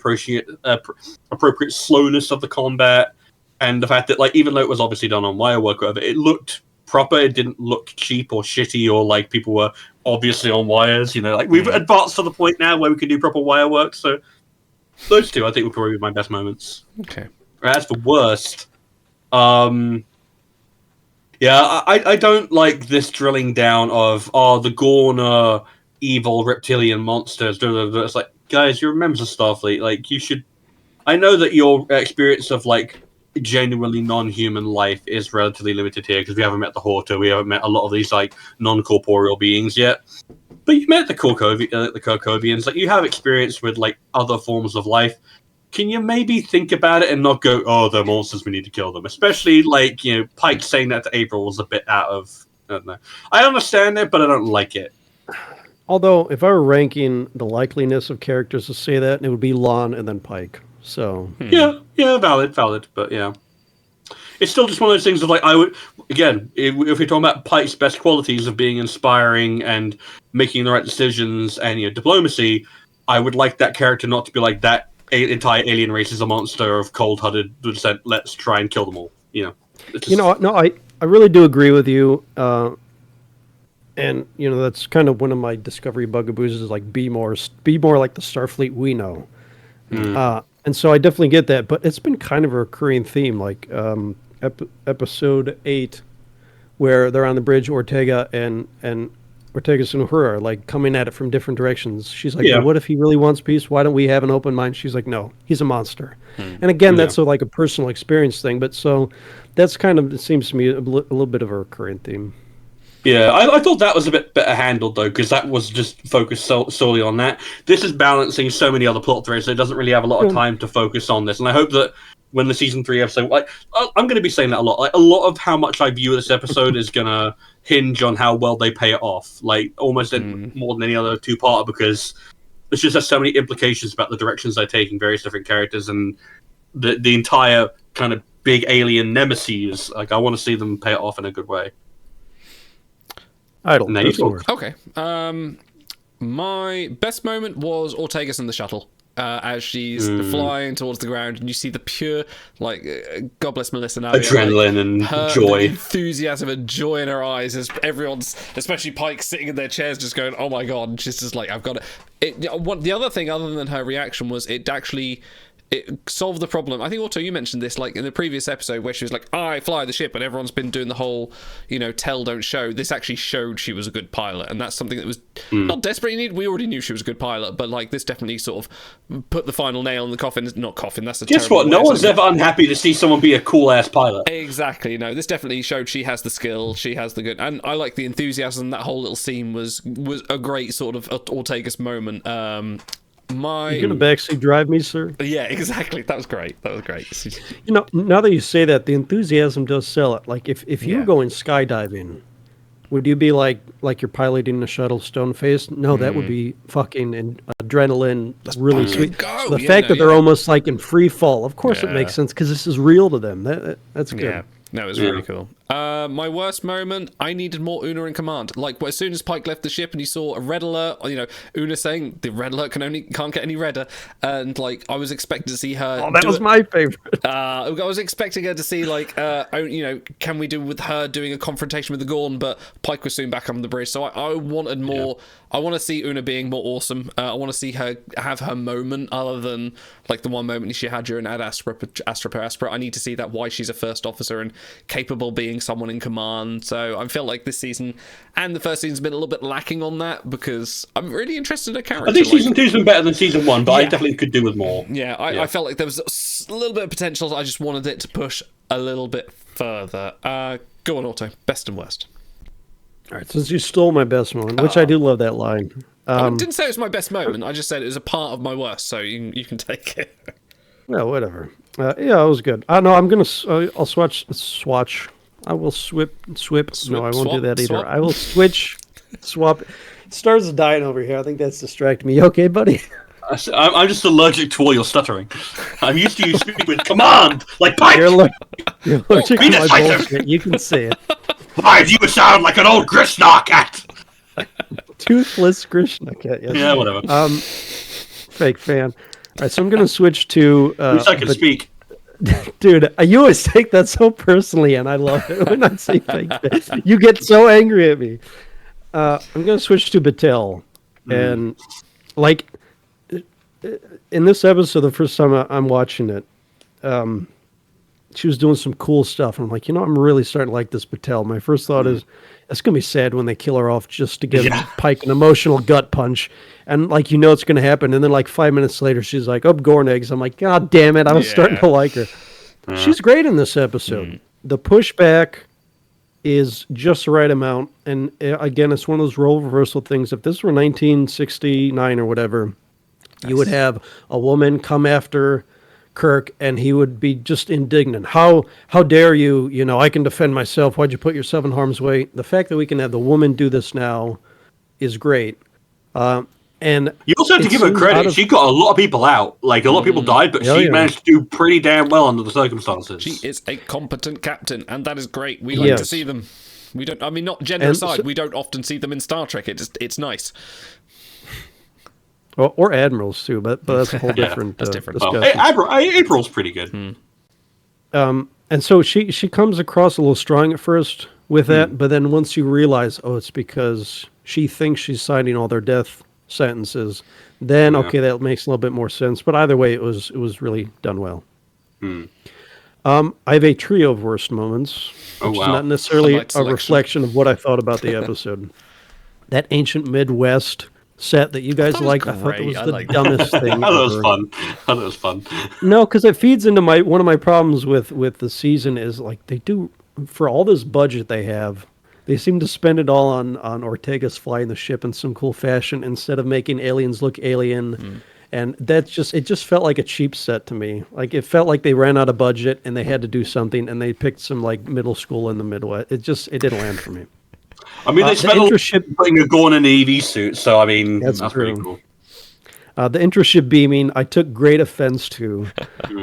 appropriate slowness of the combat and the fact that even though it was obviously done on wire work or whatever, it looked proper. It didn't look cheap or shitty or like people were obviously on wires. We've advanced to the point now where we can do proper wire work. So those two I think would probably be my best moments. Okay. As for worst, yeah, I don't like this drilling down of the Gorn are evil reptilian monsters. It's like, guys, you're members of Starfleet. Like, you should. I know that your experience of genuinely non-human life is relatively limited here because we haven't met the Horta, we haven't met a lot of these non-corporeal beings yet. But you met the Korkovians. Like, you have experience with other forms of life. Can you maybe think about it and not go, "Oh, they're monsters, we need to kill them"? Especially Pike saying that to April was a bit out of. I don't know. I understand it, but I don't like it. Although, if I were ranking the likeliness of characters to say that, it would be Lon and then Pike. So yeah, valid, but yeah, it's still just one of those things of I would again if we're talking about Pike's best qualities of being inspiring and making the right decisions and diplomacy, I would like that character not to be like that. Entire alien race is a monster of cold-hearted descent. Let's try and kill them all. No, I really do agree with you. And that's kind of one of my Discovery bugaboos is be more like the Starfleet we know. And so I definitely get that, but it's been kind of a recurring theme, episode 8, where they're on the bridge, Ortega and Ortegas and Uhura are coming at it from different directions. She's like, well, what if he really wants peace? Why don't we have an open mind? She's like, no, he's a monster. And again, that's a personal experience thing. But so that's kind of, it seems to me, a little bit of a recurring theme. Yeah, I thought that was a bit better handled, though, because that was just focused solely on that. This is balancing so many other plot threads, so it doesn't really have a lot of time to focus on this. And I hope that when the season 3 episode, I'm going to be saying that a lot. A lot of how much I view this episode is going to hinge on how well they pay it off, almost more than any other two-parter, because this just has so many implications about the directions they're taking various different characters and the entire kind of big alien nemesis. I want to see them pay it off in a good way. Idle. Okay. My best moment was Ortegas and the shuttle. as she's flying towards the ground, and you see the pure, like, God bless Melissa now, adrenaline and joy, enthusiasm and joy in her eyes as everyone's, especially Pike, sitting in their chairs just going, oh my god, and she's just like, I've got it. The other thing other than her reaction was it solved the problem. I think, Otto, you mentioned this, like, in the previous episode where she was like, I fly the ship, and everyone's been doing the whole, tell, don't show. This actually showed she was a good pilot, and that's something that was not desperately needed. We already knew she was a good pilot, but, like, this definitely sort of put the final nail in the coffin. Not coffin, that's a guess what? No one's ever unhappy to see someone be a cool-ass pilot. Exactly. No, this definitely showed she has the skill, she has the good, and I like the enthusiasm. That whole little scene was a great sort of Ortegas moment. You gonna backseat drive me, sir? Yeah, exactly. That was great. Now that you say that, the enthusiasm does sell it. Like if you were going skydiving, would you be like you're piloting a shuttle stone faced? No, that would be fucking adrenaline. That's really sweet. So the fact that they're almost like in free fall, of course it makes sense because this is real to them. That's good. Yeah. No, it was really cool. My worst moment, I needed more Una in command. Like, as soon as Pike left the ship and he saw a red alert, Una saying the red alert can't get any redder, and like I was expecting to see her. Oh, that was my favorite. I was expecting her to see like, can we do with her doing a confrontation with the Gorn? But Pike was soon back on the bridge, so I wanted more. Yeah. I want to see Una being more awesome. I want to see her have her moment, other than like the one moment she had during Ad Astra per Aspera. I need to see that, why she's a first officer and capable of being someone in command. So I feel like this season and the first season's been a little bit lacking on that, because I'm really interested in her character. I think season 2's been better than season 1, but I definitely could do with more. Yeah, I felt like there was a little bit of potential. I just wanted it to push a little bit further. Go on, Otto. Best and worst. All right, since you stole my best moment, which I do love that line. I didn't say it was my best moment. I just said it was a part of my worst, so you can take it. No, whatever. Yeah, it was good. No, I'm gonna. I'll swatch. I will swip. No, I won't do that either. Swap. I will swap. Stars are dying over here. I think that's distracting me. You okay, buddy? I'm just allergic to all your stuttering. I'm used to you speaking with command, like Pike. You're allergic to my bullshit. You can say it. Why do you sound like an old Grishnar cat? Toothless Grishnar cat. Yes. Yeah, whatever. Fake fan. All right, so I'm gonna switch to. At least I can speak. Dude, you always take that so personally, and I love it when I say fake fan. You get so angry at me. I'm gonna switch to Batel, and like in this episode, the first time I'm watching it, she was doing some cool stuff. And I'm like, I'm really starting to like this Batel. My first thought is, it's going to be sad when they kill her off just to give Pike an emotional gut punch. And like, it's going to happen. And then like 5 minutes later, she's like, oh, Gorn eggs. I'm like, God damn it. I was starting to like her. She's great in this episode. The pushback is just the right amount. And again, it's one of those role reversal things. If this were 1969 or whatever, you would have a woman come after Kirk, and he would be just indignant. How dare you? I can defend myself. Why'd you put yourself in harm's way? The fact that we can have the woman do this now is great. And you also have to give her credit. She got a lot of people out. Like, a lot of people died, but she managed to do pretty damn well under the circumstances. She is a competent captain, and that is great. We like to see them. We don't. I mean, not gender aside. We don't often see them in Star Trek. It's nice. Or admirals too, but that's a whole different. That's different. April's pretty good. And so she comes across a little strong at first with that, but then once you realize, it's because she thinks she's signing all their death sentences, then okay, that makes a little bit more sense. But either way, it was really done well. I have a trio of worst moments, which is not necessarily a reflection of what I thought about the episode. That ancient Midwest set that you guys liked, I thought it was the dumbest thing ever. I thought it was fun. No, because it feeds into one of my problems with the season is like they do, for all this budget they have, they seem to spend it all on Ortegas flying the ship in some cool fashion instead of making aliens look alien. And it just felt like a cheap set to me. Like, it felt like they ran out of budget and they had to do something, and they picked some like middle school in the Midwest. It didn't land for me. I mean, they spent putting a Gorn in an EV suit, so I mean, that's pretty cool. The intership beaming, I took great offense to,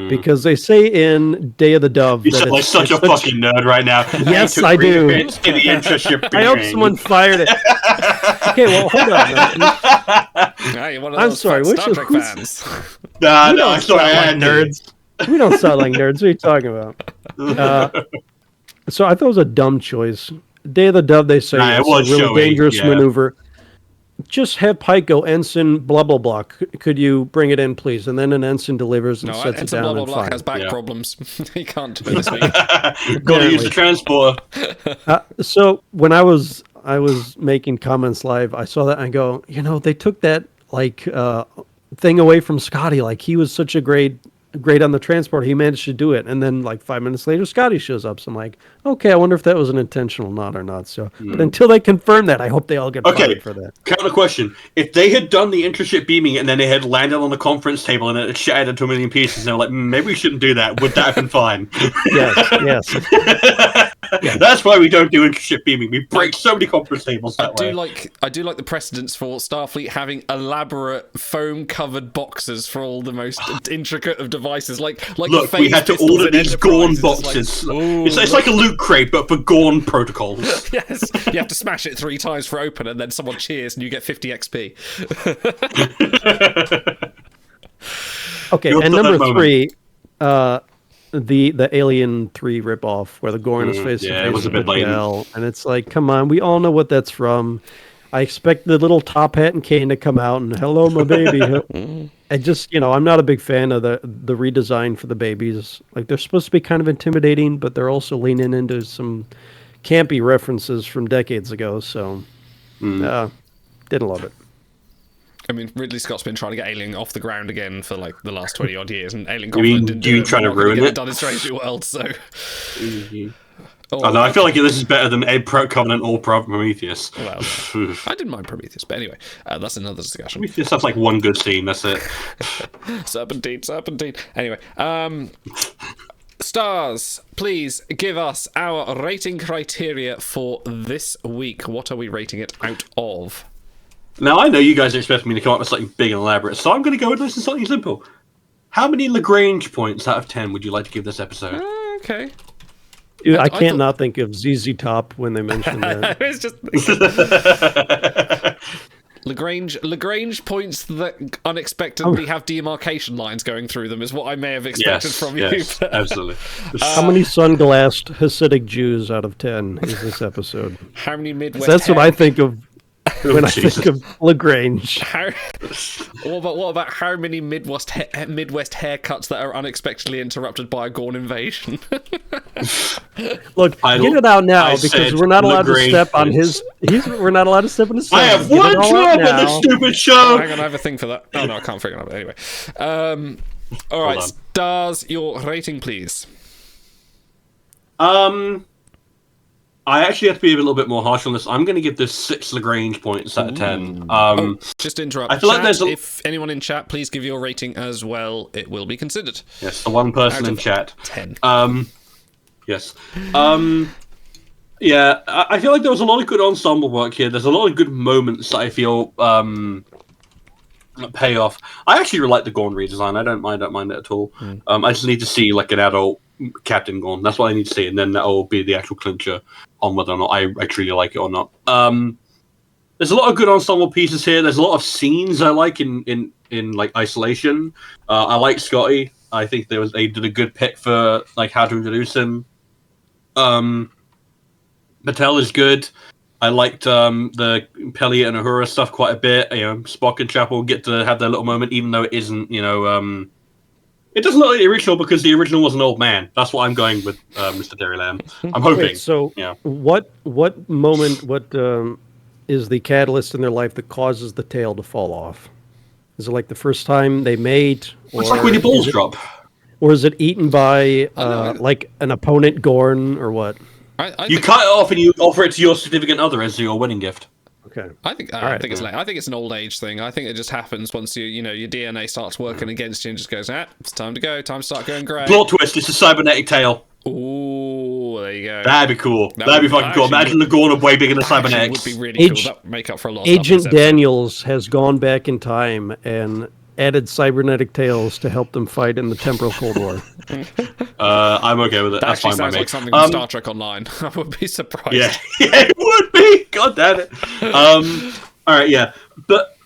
because they say in Day of the Dove you sound like such a fucking nerd right now. Yes, I do. I hope someone fired it. Okay, well, hold on. Hey, one of I'm those sorry, fat which Star is- Trek fans. Nah, We no, don't I thought I sound had like nerds. We don't sound like nerds. What are you talking about? So I thought it was a dumb choice. Day of the Dove, they say Nah, it it's was a really showy, dangerous yeah. maneuver. Just have Pike go, ensign, blah, blah, blah. Could you bring it in, please? And then an ensign delivers and No, sets it Ensign down blah blah and blah fine. has back Yeah. problems. He can't do it this week. Gotta use the transporter. So when I was making comments live, I saw that and I go, they took that thing away from Scotty. Like he was such a great on the transport. He managed to do it, and then like 5 minutes later, Scotty shows up. So I'm like, okay, I wonder if that was an intentional nod or not. So, but until they confirm that, I hope they all get fired for that. Counter question: if they had done the intraship beaming and then they had landed on the conference table and it had shattered into a million pieces, and they were like, maybe we shouldn't do that. Would that have been fine? Yes. That's why we don't do intraship beaming. We break so many conference tables that way. I do like the precedence for Starfleet having elaborate foam-covered boxes for all the most intricate of devices. Like Look, the we phase had to pistols order in these Enterprise. Gorn It's just boxes. Like, It's like a loot crate, but for Gorn protocols. yes, you have to smash it 3 times for open, and then someone cheers, and you get 50 XP. Okay, You're and up to number that moment. 3, the Alien 3 ripoff where the Gorn is face to yeah, it face was a with bit blatant. Michelle, and it's like, come on, we all know what that's from. I expect the little top hat and cane to come out and hello, my baby. I just, I'm not a big fan of the redesign for the babies. Like they're supposed to be kind of intimidating, but they're also leaning into some campy references from decades ago. So, didn't love it. I mean, Ridley Scott's been trying to get Alien off the ground again for like the last 20 odd years, and Alien You mean Covenant didn't do you it. trying We're to not gonna ruin get it? done in Strange New Worlds, so. Oh, no, I feel like this is better than Ed Pro Covenant or Prometheus. Well, I didn't mind Prometheus, but anyway, that's another discussion. Prometheus has like one good scene, that's it. Serpentine. Anyway, stars, please give us our rating criteria for this week. What are we rating it out of? Now, I know you guys expect me to come up with something big and elaborate, so I'm going to go with this is something simple. How many Lagrange points out of 10 would you like to give this episode? Okay. Dude, I I can't thought- not think of ZZ Top when they mentioned that. It's just Lagrange points that unexpectedly have demarcation lines going through them is what I may have expected from you. Yes, absolutely. How many sunglassed Hasidic Jews out of 10 is this episode? How many Midwest? That's what I think of when I Jesus. think of Lagrange. What about how many Midwest haircuts that are unexpectedly interrupted by a Gorn invasion? Look, get it out now I because said we're not allowed to Lagrange step on points. his. We're not allowed to step on his. I have Get it one all out job on this now. stupid show! Hang on, I have a thing for that. Oh no, I can't figure it out. Anyway, all right, on. stars, your rating, please. I actually have to be a little bit more harsh on this. I'm going to give this 6 Lagrange points out of 10. Just to interrupt. I feel like chat, there's a- if anyone in chat, please give your rating as well. It will be considered. Yes, the one person Out in of chat. 10. Yes. Yeah, I feel like there was a lot of good ensemble work here. There's a lot of good moments that I feel pay off. I actually really like the Gorn redesign. I don't mind it at all. I just need to see like an adult Captain Gorn. That's what I need to see, and then that will be the actual clincher on whether or not I truly like it or not. There's a lot of good ensemble pieces here. There's a lot of scenes I like in like isolation. I like Scotty. I think they did a good pick for like how to introduce him. Patel is good. I liked the Pelly and Uhura stuff quite a bit. Spock and Chapel get to have their little moment, even though it isn't, it doesn't look like the original because the original was an old man. That's what I'm going with, Mr. Terry Lamb. I'm hoping. Wait, so yeah. what moment? What is the catalyst in their life that causes the tail to fall off? Is it like the first time they mate? It's like when your balls drop. Or is it eaten by like an opponent Gorn or what? I You think, cut it off and you offer it to your significant other as your wedding gift. Okay. I think it's late. I think it's an old age thing. I think it just happens once your DNA starts working against you and just goes, it's time to go. Time to start going grey. Plot twist, it's a cybernetic tail. Ooh, there you go. That'd be cool. That That'd be would- fucking cool. actually Imagine the Gorn are way bigger than Actually, cybernetics. would be really cool. That would make up for a lot of stuff in Agent this episode. Daniels has gone back in time and added cybernetic tails to help them fight in the temporal Cold War. I'm okay with it. That That's actually fine by sounds me. like something from Star Trek Online. I would be surprised. Yeah, yeah, it would be. God damn it. All right, yeah, but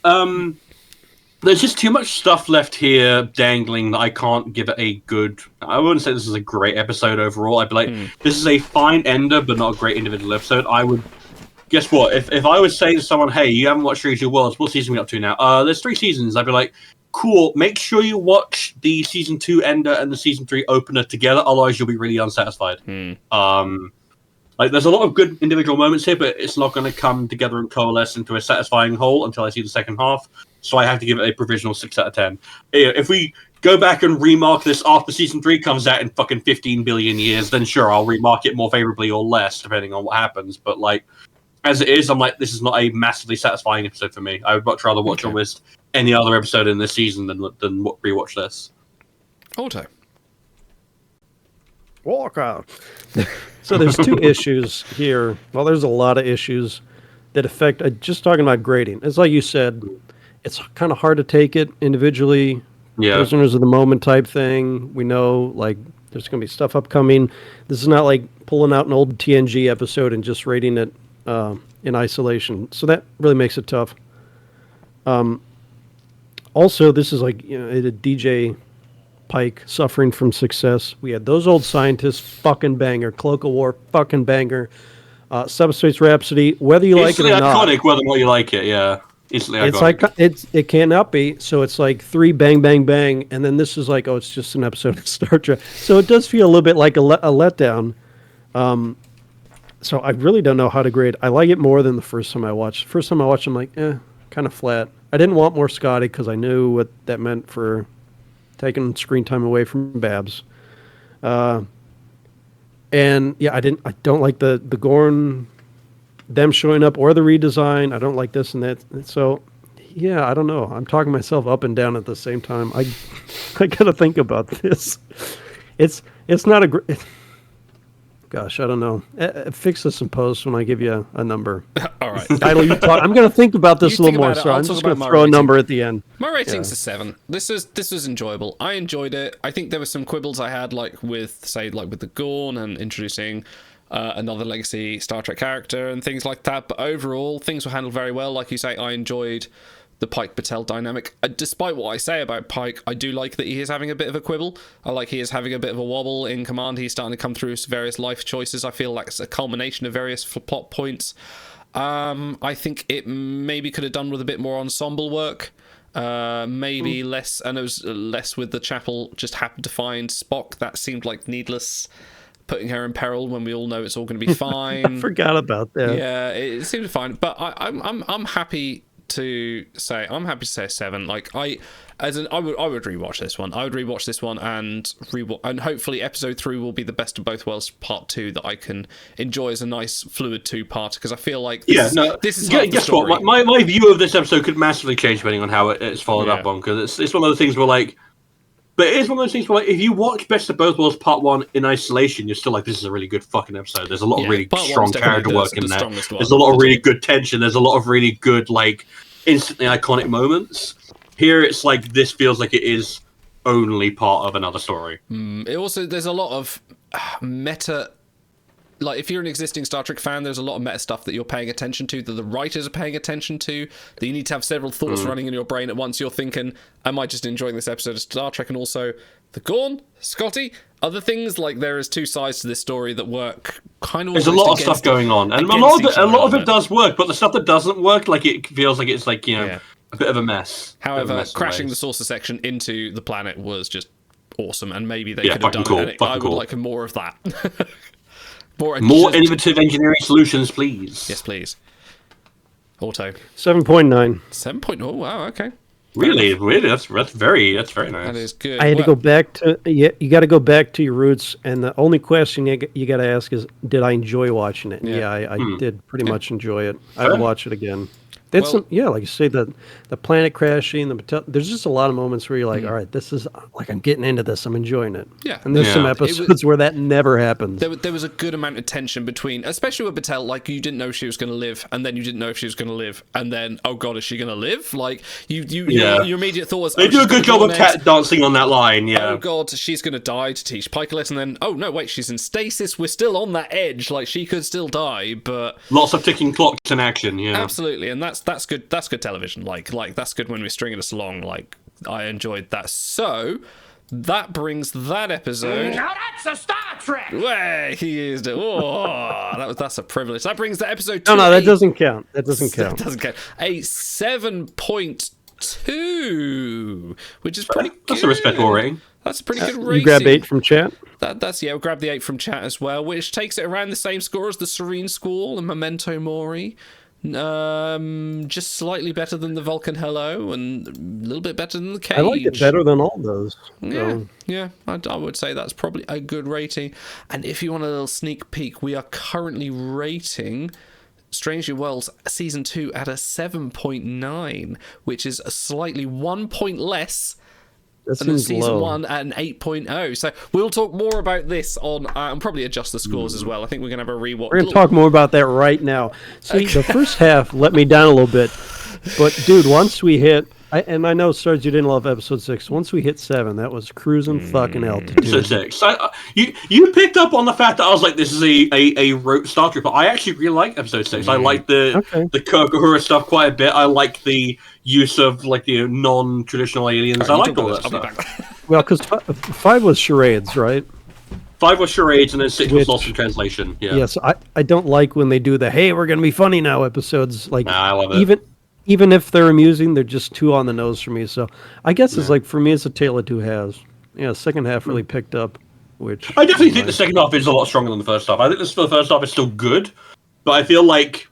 There's just too much stuff left here dangling that I can't give it a good... I wouldn't say this is a great episode overall. I'd be like, this is a fine ender, but not a great individual episode. I would... Guess what? If I was saying to someone, hey, you haven't watched Strange New Worlds, what season are we up to now? There's 3 seasons. I'd be like, cool, make sure you watch the Season 2 ender and the Season 3 opener together, otherwise you'll be really unsatisfied. Like, there's a lot of good individual moments here, but it's not going to come together and coalesce into a satisfying whole until I see the second half. So I have to give it a provisional 6 out of 10. If we go back and remark this after Season 3 comes out in fucking 15 billion years, then sure, I'll remark it more favorably or less, depending on what happens. But, like, as it is, I'm like, this is not a massively satisfying episode for me. I would much rather watch almost any other episode in this season than rewatch this. Auto. Walk out. So there's 2 issues here. Well, there's a lot of issues that affect, just talking about grading. It's like you said, it's kind of hard to take it individually. Yeah. Prisoners of the moment type thing. We know, like, there's going to be stuff upcoming. This is not like pulling out an old TNG episode and just rating it in isolation. So that really makes it tough. Also, this is like, you know, a DJ Pike suffering from success. We had those old scientists, fucking banger. Cloak of War, fucking banger. Subspace Rhapsody, whether you like it or not. It's iconic, whether or not you like it, yeah. It cannot be. So it's like 3 bang, bang, bang. And then this is like, oh, it's just an episode of Star Trek. So it does feel a little bit like a letdown. So I really don't know how to grade. I like it more than the first time I watched. First time I watched, I'm like, kind of flat. I didn't want more Scotty because I knew what that meant for taking screen time away from Babs. And yeah, I don't like the Gorn, them showing up, or the redesign. I don't like this and that. So yeah, I don't know. I'm talking myself up and down at the same time. I gotta think about this. It's not a great... Gosh, I don't know. Fix this in post when I give you a number. All right. Idle, you talk. I'm going to think about this a little more, so I'm just going to throw a number at the end. My rating's a 7. This was enjoyable. I enjoyed it. I think there were some quibbles I had, like with the Gorn and introducing another legacy Star Trek character and things like that. But overall, things were handled very well. Like you say, I enjoyed the Pike Patel dynamic. Despite what I say about Pike, I do like that he is having a bit of a quibble. I like he is having a bit of a wobble in command. He's starting to come through various life choices. I feel like it's a culmination of various plot points. I think it maybe could have done with a bit more ensemble work. Maybe less, and it was less with the chapel just happened to find Spock. That seemed like needless, putting her in peril when we all know it's all going to be fine. I forgot about that. Yeah, it seemed fine. But I'm happy to say a 7. Like I would rewatch this one. I would rewatch this one and hopefully episode 3 will be the best of both worlds part 2 that I can enjoy as a nice fluid 2-part, because I feel like this is guess what, my view of this episode could massively change depending on how it's followed up on, because it's one of those things where, like, but it is one of those things where, like, if you watch Best of Both Worlds Part 1 in isolation, you're still like, this is a really good fucking episode. There's a lot of really strong character work in there. There's a lot of really good tension. There's a lot of really good, like, instantly iconic moments. Here, it's like, this feels like it is only part of another story. It also, there's a lot of meta... Like, if you're an existing Star Trek fan, there's a lot of meta stuff that you're paying attention to, that the writers are paying attention to, that you need to have several thoughts running in your brain at once. You're thinking, am I just enjoying this episode of Star Trek? And also, the Gorn, Scotty, other things. Like, there is 2 sides to this story that work kind of... There's a lot of stuff going on. And a lot of it does work, but the stuff that doesn't work, like, it feels like it's, like, you know, a bit of a mess. However, crashing the saucer section into the planet was just awesome, and maybe they could have done it. I would like more of that. More innovative engineering solutions, please. Yes, please. Auto. 7.9. 7.0. Oh, wow. Okay. Really? That's very nice. That is good. I had to go back to you got to go back to your roots, and the only question you got to ask is, did I enjoy watching it? Yeah, I did pretty much enjoy it. I'd watch it again. It's like you say, the planet crashing, there's just a lot of moments where you're like, all right, this is like, I'm getting into this, I'm enjoying it. Yeah. And there's some episodes where that never happens. There was a good amount of tension between, especially with Battelle, like, you didn't know she was going to live, and then you didn't know if she was going to live, and then, oh god, is she going to live? Like, your immediate thought was, they do a good job of cat dancing on that line, oh god, she's going to die to teach Pike a lesson, and then, oh no, wait, she's in stasis, we're still on that edge, like, she could still die, but... Lots of ticking clocks in action, yeah. Absolutely, and that's that's good. That's good television. Like that's good when we're stringing us along. Like, I enjoyed that. So that brings that episode. Now that's a Star Trek. Way he used it. Oh, that's a privilege. That brings the episode. No, that doesn't count. That doesn't count. That doesn't count. A 7.2, which is pretty good. That's a respectable rating. That's a pretty good rating. You grab 8 from chat? We'll grab the 8 from chat as well, which takes it around the same score as the Serene Squall and Memento Mori. Just slightly better than the Vulcan Hello, and a little bit better than the Cage. I like it better than all those. Yeah, I would say that's probably a good rating. And if you want a little sneak peek, we are currently rating Strange New Worlds Season 2 at a 7.9, which is a slightly 1 point less than Season 1 at an 8.0. So we'll talk more about this on, and probably adjust the scores as well. I think we're going to have a rewatch. We're going to talk more about that right now. See, the first half let me down a little bit. But, dude, once we hit... and I know, Sarge, you didn't love episode 6. Once we hit 7, that was cruising fucking altitude. Episode 6. You picked up on the fact that I was like, this is a rote Star Trek, but I actually really like episode 6. I like the Kirk Uhura stuff quite a bit. I like the use of like the non-traditional aliens. I like all that stuff. Well, because 5 was charades, right? 5 was charades, and then 6 was lost in translation. Yeah. Yes, I don't like when they do the "Hey, we're gonna be funny now" episodes. Like, I love it. Even if they're amusing, they're just too on the nose for me. So I guess it's like, for me, it's a tale of two halves. Yeah, second half really picked up, which... I definitely think the second half is a lot stronger than the first half. I think the first half is still good, but I feel like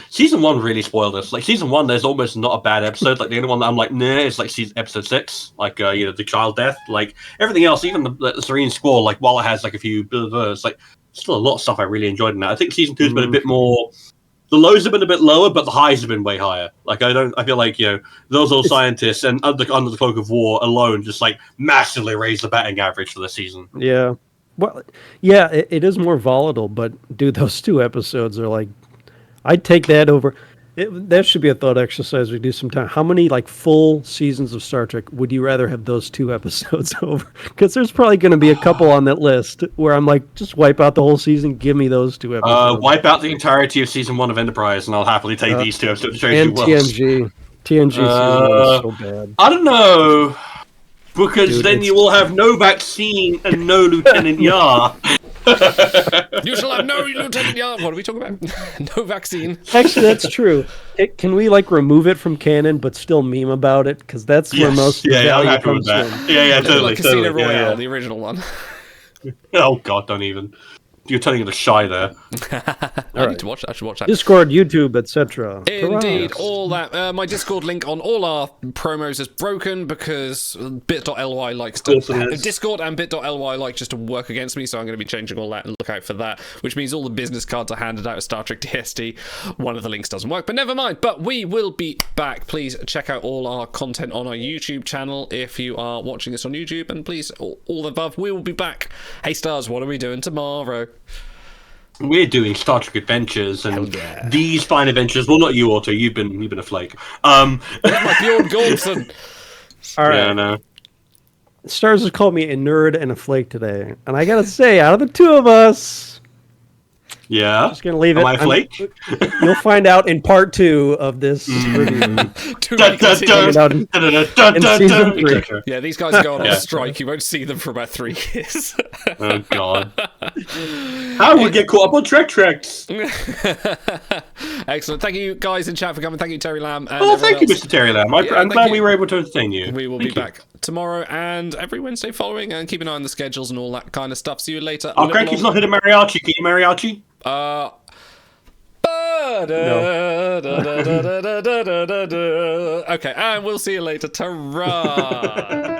Season 1 really spoiled us. Like, Season 1, there's almost not a bad episode. Like, the only one that I'm like, nah, is like episode 6. Like, the child death. Like, everything else, even the Serene Squall, like, while it has like a few bit like, still a lot of stuff I really enjoyed in that. I think Season 2's been a bit more... The lows have been a bit lower, but the highs have been way higher. Like, I feel like, those old scientists and under the cloak of war alone just like massively raised the batting average for the season. Yeah. Well, yeah, it is more volatile, but dude, those 2 episodes are like, I'd take that over. That should be a thought exercise we do sometime. How many like full seasons of Star Trek would you rather have those 2 episodes over? Because there's probably going to be a couple on that list where I'm like, just wipe out the whole season. Give me those 2 episodes. Wipe out the entirety of Season 1 of Enterprise, and I'll happily take these 2 episodes. And TNG. TNG season 1 is so bad. I don't know. Because then you will have no vaccine and no Lieutenant Yar. You shall have no Lieutenant Yar. What are we talking about? No vaccine. Actually, that's true. Can we like remove it from canon but still meme about it? Because that's where most of the value comes from. Yeah, totally. Like Casino Royale, the original one. Oh God, don't even. You're turning into shy there. I need to watch that. I should watch that. Discord, YouTube, etc. Indeed, all that. My Discord link on all our promos is broken because bit.ly likes to... Discord and bit.ly like just to work against me, so I'm going to be changing all that and look out for that, which means all the business cards are handed out of Star Trek DSD. One of the links doesn't work, but never mind. But we will be back. Please check out all our content on our YouTube channel if you are watching this on YouTube, and please, all the above, we will be back. Hey, Stars, what are we doing tomorrow? We're doing Star Trek Adventures, and these fine adventures. Well, not you, Otto. You've been a flake. My Bjorn Goldson. All right. Yeah, no. Stars has called me a nerd and a flake today, and I gotta say, out of the 2 of us, yeah, just gonna leave it. Am I a flake? You'll find out in part 2 of this review. In season 3. Yeah, these guys go on a strike. You won't see them for about 3 years. Oh God! How do we get caught up on Treks? Excellent. Thank you guys in chat for coming. Thank you, Terry Lamb. Oh, thank you, Mr. Terry Lamb. I'm glad we were able to entertain you. We will be back tomorrow and every Wednesday following, and keep an eye on the schedules and all that kind of stuff. See you later. Oh, Cranky's not hit a mariachi. Can you mariachi? Okay, and we'll see you later. Ta-ra!